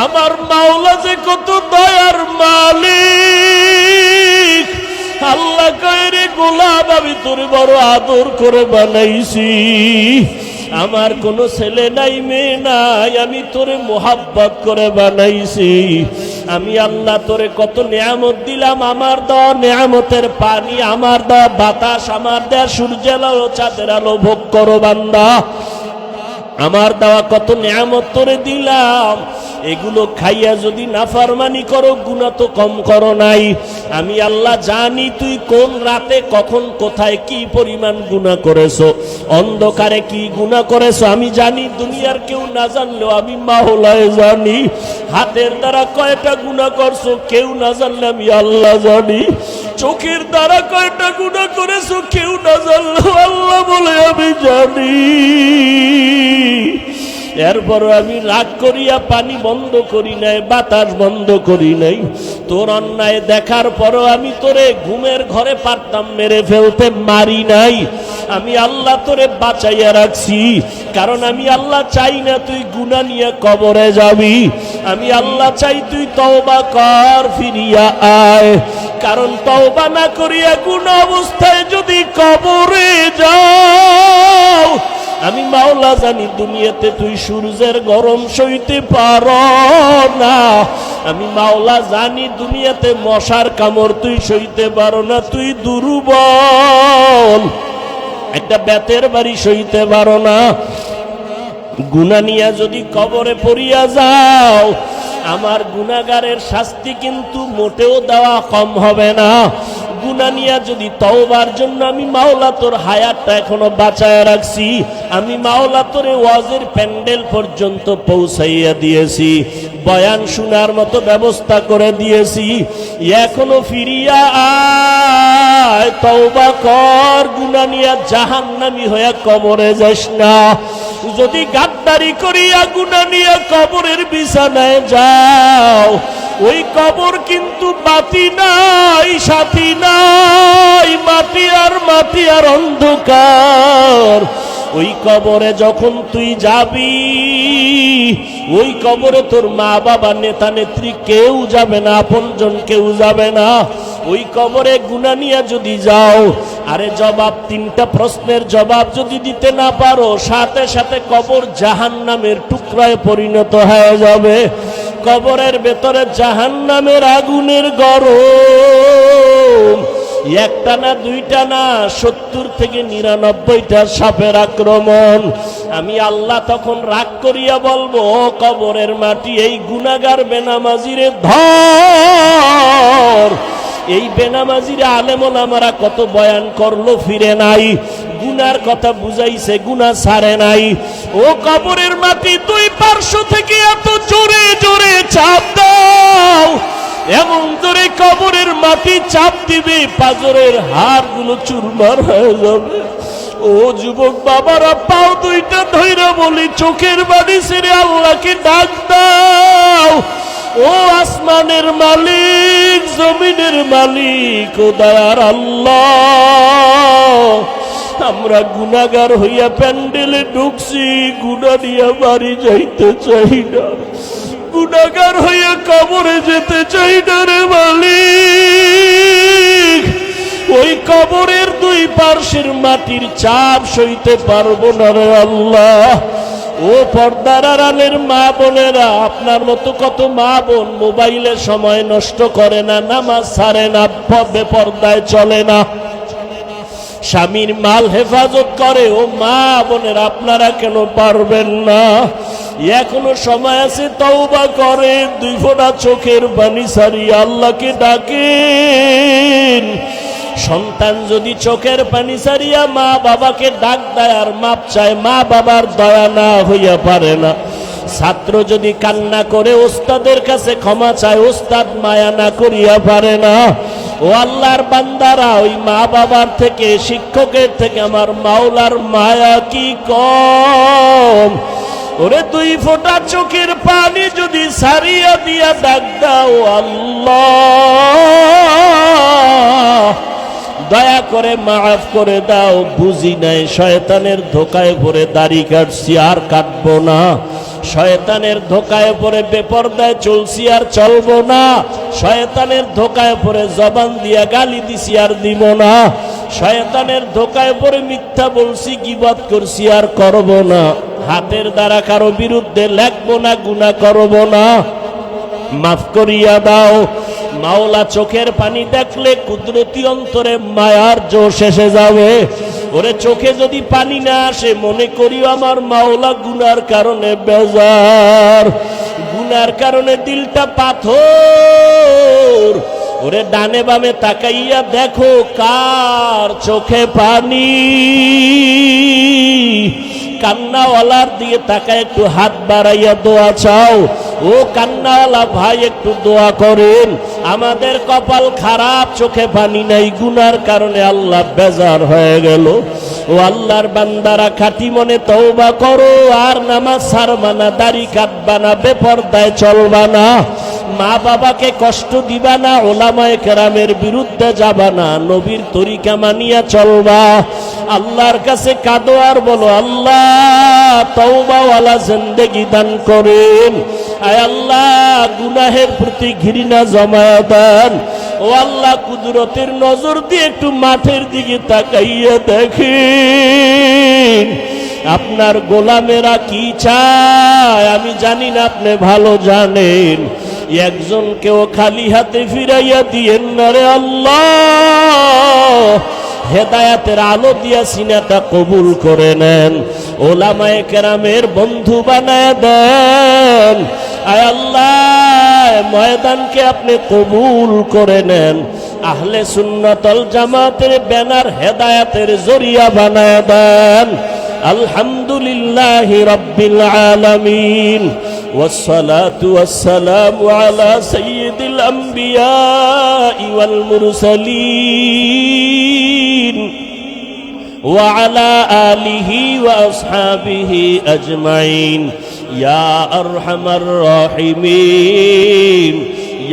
আমার মাওলা যে কত দয়ার মালিক। আল্লাহ কয়, রে গোলাম, আমি তোরে বড় আদর করে বানাইছি, আমার কোনো ছেলে নাই মেয়ে নাই, আমি তোরে মোহাব্বত করে বানাইছি। আমি আল্লাহ তোরে কত নিয়ামত দিলাম, আমার দেওয়া নিয়ামতের পানি, আমার দেওয়া বাতাস, আমার দেওয়া সূর্যের আলো চাঁদের আলো ভোগ করো বান্দা। আমার দেওয়া কত নিয়ামত তোরে দিলাম, এগুলো খাইয়া যদি নাফরমানি করো গুনাহ তো কম করো নাই। আমি আল্লাহ জানি তুই কোন রাতে কখন কোথায় কি পরিমাণ গুনাহ করেছো, অন্ধকারে কি গুনাহ করেছো আমি জানি। দুনিয়ার কেউ না জানলেও আমি মাওলায় জানি। হাতের দ্বারা কয়টা গুনাহ করছো কেউ না জানলে আমি আল্লাহ জানি। চোখের দ্বারা কয়টা গুনাহ করেছো কেউ না জানলেও আল্লাহ বলে আমি জানি। এরপর আমি রাগ করিয়া পানি বন্ধ করি নাই, বাতাস বন্ধ করি নাই। তোর অন্যায় দেখার পরও আমি তোরে ঘুমের ঘরে পারতাম মেরে ফেলতে, মারি নাই। আমি আল্লাহ তোরে বাঁচাইয়া রাখছি, কারণ আমি আল্লাহ চাই না তুই গুনাহ নিয়ে কবরে যাবি। আমি আল্লাহ চাই তুই তওবা কর, ফিরিয়া আয়। কারণ তওবা না করিয়া গুনাহ অবস্থায় যদি কবরে যাও, আমি মাওলা জানি দুনিয়াতে তুই সূর্যের গরম সইতে পারো না। আমি মাওলা জানি দুনিয়াতে মশার কামড় তুই সইতে পারো না, তুই দুর্বল, একটা বেতের বাড়ি সইতে পারো না। গুনাহ নিয়া যদি কবরে পড়িয়া যাও, আমার গুনাহগারের শাস্তি কিন্তু মোটেও দেওয়া কম হবে না। গুনাহ নিয়া যদি তওবার জন্য আমি মাওলা তোর হায়াতটা এখনো বাঁচায় রাখছি, আমি মাওলা তোরে ওয়াজের প্যান্ডেল পর্যন্ত পৌঁছাইয়া দিয়েছি, বয়ান শোনার মতো ব্যবস্থা করে দিয়েছি। এখনো ফিরিয়া আয়, তওবা কর, গুনাহ নিয়া জাহান্নামী হইয়া কবরে যাস না। যদি গাদ্দারি করিয়া গুনাহ নিয়া কবরের বিছানায় যাও, ওই কবর কিন্তু বাতি নাই, সাথী নাই, মাটি আর অন্ধকার। ওই কবরে যখন তুই যাবি, ওই কবরে তোর মা বাবা নেতা নেত্রী কেউ যাবে না, আপনজন কেউ যাবে না। ওই কবরে গুনাহ নিয়া যদি যাও, আরে জবাব, তিনটা প্রশ্নের জবাব যদি দিতে না পারো, সাথে সাথে কবর জাহান্নামের টুকরায় পরিণত হয়ে যাবে। কবরের ভেতরে জাহান্নামের আগুনের গরম, একটা না দুইটা না, 70 থেকে 99টা সাপের আক্রমণ। আমি আল্লাহ তখন রাগ করিয়া বলবো, কবরের মাটি এই গুনাহগার বেনামাজিরে ধর। এই বেনামাজিরা আলেম ওলামারা কত বয়ান করলো, ফিরে নাই, গুনার কথা বুঝাইছে, গুনাহ ছাড়ে নাই। ও কবরের মাটি, দুই পার্শ্ব থেকে এত জোরে জোরে চাপ দাও, এমন জোরে কবরের মাটি চাপ দিবে পাজরের হাড়গুলো চুরমার হয়ে যাবে। ও যুবক বাবারা, পাও দুইটা ধইরা বলি, চোখের বাড়ি ছেড়ে আল্লাহকে ডাক দাও। ও আসমানের মালিক, জমিনের মালিক, ও দয়ার আল্লাহ, আমরা গুনাহগার হইয়া প্যান্ডেলে ঢুকছি, গুনাহ নিয়ে বাড়ি যাইতে চাই না, গুনাহগার হইয়া কবরে যেতে চাই না রে মালিক। ওই কবরের দুই পার্শ্বের মাটির চাপ সইতে পারবো না রে আল্লাহ। ও পর্দার আড়ালের মা বোনেরা, আপনার মতো কত মা বোন মোবাইলে সময় নষ্ট করে না, নামাজ ছাড়ে না, বেপর্দায় চলে না, স্বামীর মাল হেফাজত করে। ও মা বোনের, আপনারা কেন পারবেন না? এখনো সময় আছে, তওবা করে, 2 ফোঁটা চোখের পানি ছাড়িয়ে আল্লাহকে ডাকেন। সন্তান যদি চোখের পানি ছাড়িয়া মা বাবাকে ডাক দেয় আর মাপ চায়, মা বাবার দয়া না হইয়া পারে না। ছাত্র যদি কান্না করে ওস্তাদের কাছে ক্ষমা চায়, ওস্তাদ মায়া না করিয়া পারে না। ও আল্লাহর বান্দারা, ওই মা বাবার থেকে, শিক্ষকের থেকে আমার মাওলার মায়া কি কম? ওরে 2 ফোঁটা চোখের পানি যদি ছাড়িয়া দিয়া ডাক দাও, আল্লাহ দয়া করে মাফ করে দাও, বুঝি নাই, শয়তানের ধোকায় পড়ে দাড়ি কাটছি আর কাটবো না, শয়তানের ধোকায় পড়ে বেপরদায় চলছি আর চলবো না, শয়তানের ধোকায় পড়ে জবান দিয়া গালি দিছি আর দিব না, শয়তানের ধোকায় পড়ে মিথ্যা বলছি, গীবত করছি আর করব না, হাতের দ্বারা কারো বিরুদ্ধে লেখবো না, গুনাহ করব না। মাফ করিয়া দাও। মাওলা চোখের পানি দেখলে কুদরতি অন্তরে মায়ার জোশ এসে যাবে। ওরে চোখে যদি পানি না আসে মনে করিও আমার মাওলা গুনার কারণে বেজার, গুনার কারণে দিলটা পাথর। ওরে ডানে বামে তাকাইয়া দেখো কার চোখে পানি। কান্নাওয়ালার দিয়ে তাকায় একটু হাত বাড়াইয়া দোয়া চাও। ও কান্নাওয়ালা ভাই একটু দোয়া করেন। আমাদের কপাল খারাপ, চোখে পানি নাই, গুনার কারণে আল্লাহ বেজার হয়ে গেল। ও আল্লাহর বান্দারা খাঁটি মনে তওবা করো, আর নামাজ ছাড়বা না, দাড়ি কাটবা না, বেপরদায় চলবা না, মা বাবাকে কষ্ট দিবা না, ওলামায়ে কেরামের বিরুদ্ধে যাবা না, নবীর তরিকা মানিয়া চলবা। আল্লাহর কাছে কাঁদো আর বলো আল্লাহ তওবাওয়ালা জিন্দেগি দান করেন। আয় আল্লাহ গুনাহের প্রতি ঘৃণা জমায়া দেন। ও আল্লাহ কুদরতের নজর দিয়ে একটু মাঠের দিকে তাকাইয়া দেখেন আপনার গোলামেরা কি চায়। আমি জানি না, আপনি ভালো জানেন। একজনকেও খালি হাতে ফিরাইয়া দিয়েন না রে আল্লাহ। হেদায়াতের আলো দিয়া সিনাটা কবুল করে নেন, ওলামায়ে কেরামের বন্ধু বানায় দেন। আয় আল্লাহ ময়দানকে আপনি কবুল করে নেন, আহলে সুন্নাতুল জামাতের ব্যানার হেদায়াতের জরিয়া বানায় দেন। আলহামদুলিল্লাহি রাব্বিল আলামিন, والصلاة والسلام على سيد الأنبياء والمرسلين وعلى آله وأصحابه أجمعين يا أرحم الراحمين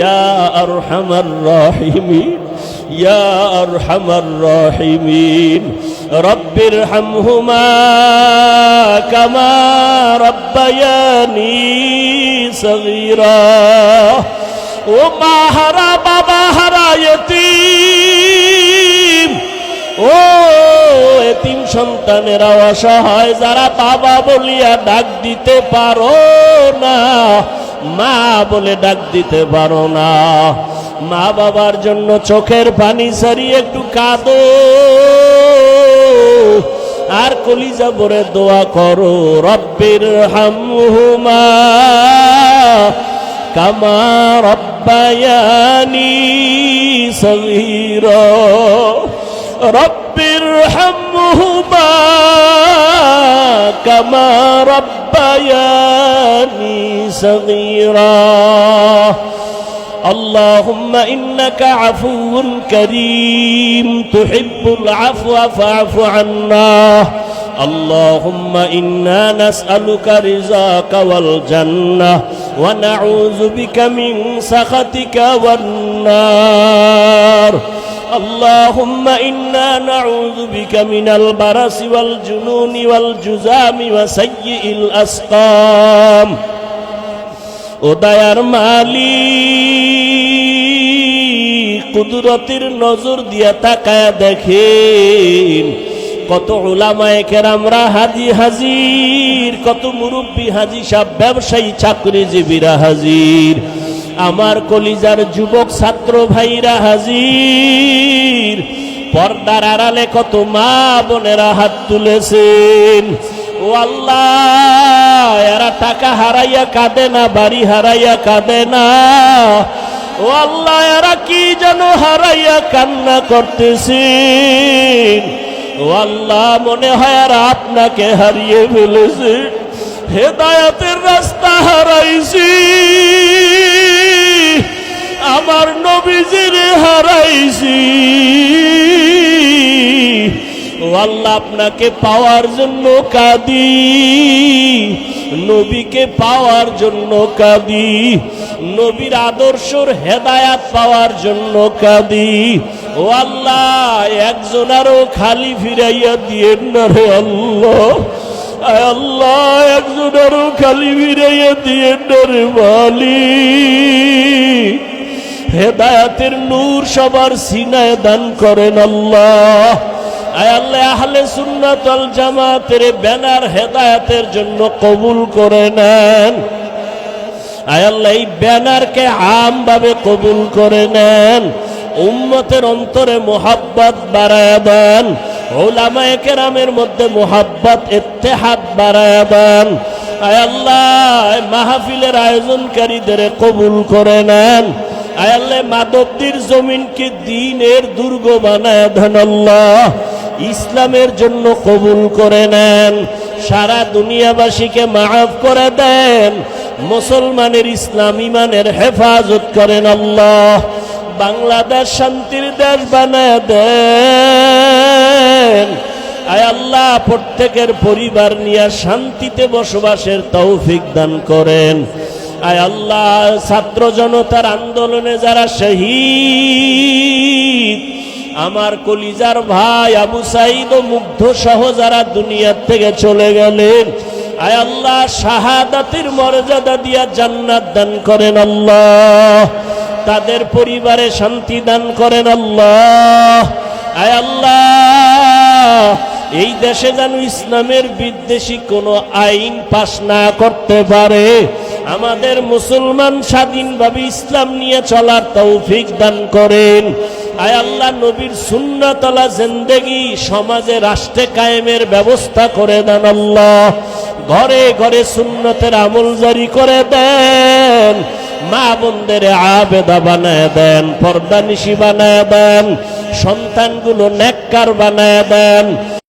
يا أرحم الراحمين يا أرحم الراحمين رب ارحمهما كما ربياني صغيرا ও মা হারা বাবা হারা ইতিম, ও এতিম সন্তানেরা অসহায়, যারা বাবা বলিয়া ডাক দিতে পারো না, মা বলে ডাক দিতে পারো না, মা বাবার জন্য চোখের পানি সারিয়ে একটু কাঁদো আর কলিজা ভরে দোয়া করো। রব্বির হামহুমা কামা রব্বায়ানি সগীরা রব্বির হামহুমা কামা রব্বায়ানি সগীরা। اللهم إنك عفو كريم تحب العفو فاعف عنا. اللهم إنا نسألك رضاك والجنة ونعوذ بك من سخطك والنار. اللهم إنا نعوذ بك من البرص والجنون والجذام وسيء الأسقام. ও দয়ার মালিক কুদরতের নজর দিয়া তাকায়া দেখেন কত উলামায়ে কেরামরা হাজি হাজির, কত মুরব্বী হাজি সাহেব, ব্যবসায়ী চাকরিজীবীরা হাজির, আমার কলিজার যুবক ছাত্র ভাইরা হাজির, পর্দার আড়ালে কত মা বোনেরা হাত তুলেছেন। ও আল্লাহ এরা টাকা হারাইয়া কাঁদে না, বাড়ি হারাইয়া কাঁদে না, ও আল্লাহ এরা কি যেন হারাইয়া কান্না করতেছেন। ও আল্লাহ মনে হয় আর আপনাকে হারিয়ে ফেলেছে, হেদায়াতের রাস্তা হারাইছি, আমার নবীজির হারাইছি। ও আল্লাহ আপনাকে পাওয়ার জন্য কাঁদি, নবীকে পাওয়ার জন্য কাঁদি, নবীর আদর্শর হেদায়াত পাওয়ার জন্য কাঁদি। ও আল্লাহ একজন আরো খালি ফিরাইয়া দিয়েন না রে আল্লাহ, আল্লাহ একজন আরো খালি ফিরাইয়া দিয়েন না রে মালিক। হেদায়াতের নূর সবার সিনায় দান করেন আল্লাহ। আয় আল্লাহ আহলে সুন্নাত ওয়াল জামাতের ব্যানার হেদায়াতের জন্য কবুল করে নেন। আয় আল্লাহ এই ব্যানারকে আমভাবে কবুল করে নেন, উম্মতের অন্তরে মোহাব্বত বাড়ায় দেন, উলামায়ে কেরামের মধ্যে মোহাব্বত ইত্তেহাদ বাড়ায় দেন। আয় আল্লাহ মাহফিলের আয়োজনকারীদের কবুল করে নেন। আয় আল্লাহ মাধবদীর জমিনকে দ্বীনের দুর্গ বানায় দেন আল্লাহ, ইসলামের জন্য কবুল করে নেন। সারা দুনিয়াবাসীকে মাফ করে দেন, মুসলমানের ইসলাম ইমানের হেফাজত করেন আল্লাহ। বাংলাদেশ শান্তির দেশ বানায় দেন। আয় আল্লাহ প্রত্যেকের পরিবার নিয়ে শান্তিতে বসবাসের তৌফিক দান করেন। আয় আল্লাহ ছাত্র জনতার আন্দোলনে যারা শহীদ, আমার কলিজার ভাই আবু সাঈদ ও মুগ্ধ সহ যারা দুনিয়া থেকে চলে গেলেন, আয় আল্লাহ শাহাদাতের মর্যাদা দিয়া জান্নাত দান করেন আল্লাহ, তাদের পরিবারে শান্তি দান করেন আল্লাহ। আয় আল্লাহ এই দেশে যেন ইসলামের বিদ্বেষী কোনো আইন পাশ না করতে পারে, আমাদের মুসলমান স্বাধীনভাবে ইসলাম নিয়ে চলার তৌফিক দান করেন। আয় আল্লাহ নবীর সুন্নাতওয়ালা জিন্দেগি সমাজে রাষ্ট্রে কায়েমের ব্যবস্থা করে দেন আল্লাহ, ঘরে ঘরে সুন্নতের আমল জারি করে দেন, মা বোনদের আবেদা বানায় দেন, পর্দানিশী বানায় দেন, সন্তানগুলো নেককার বানায় দেন।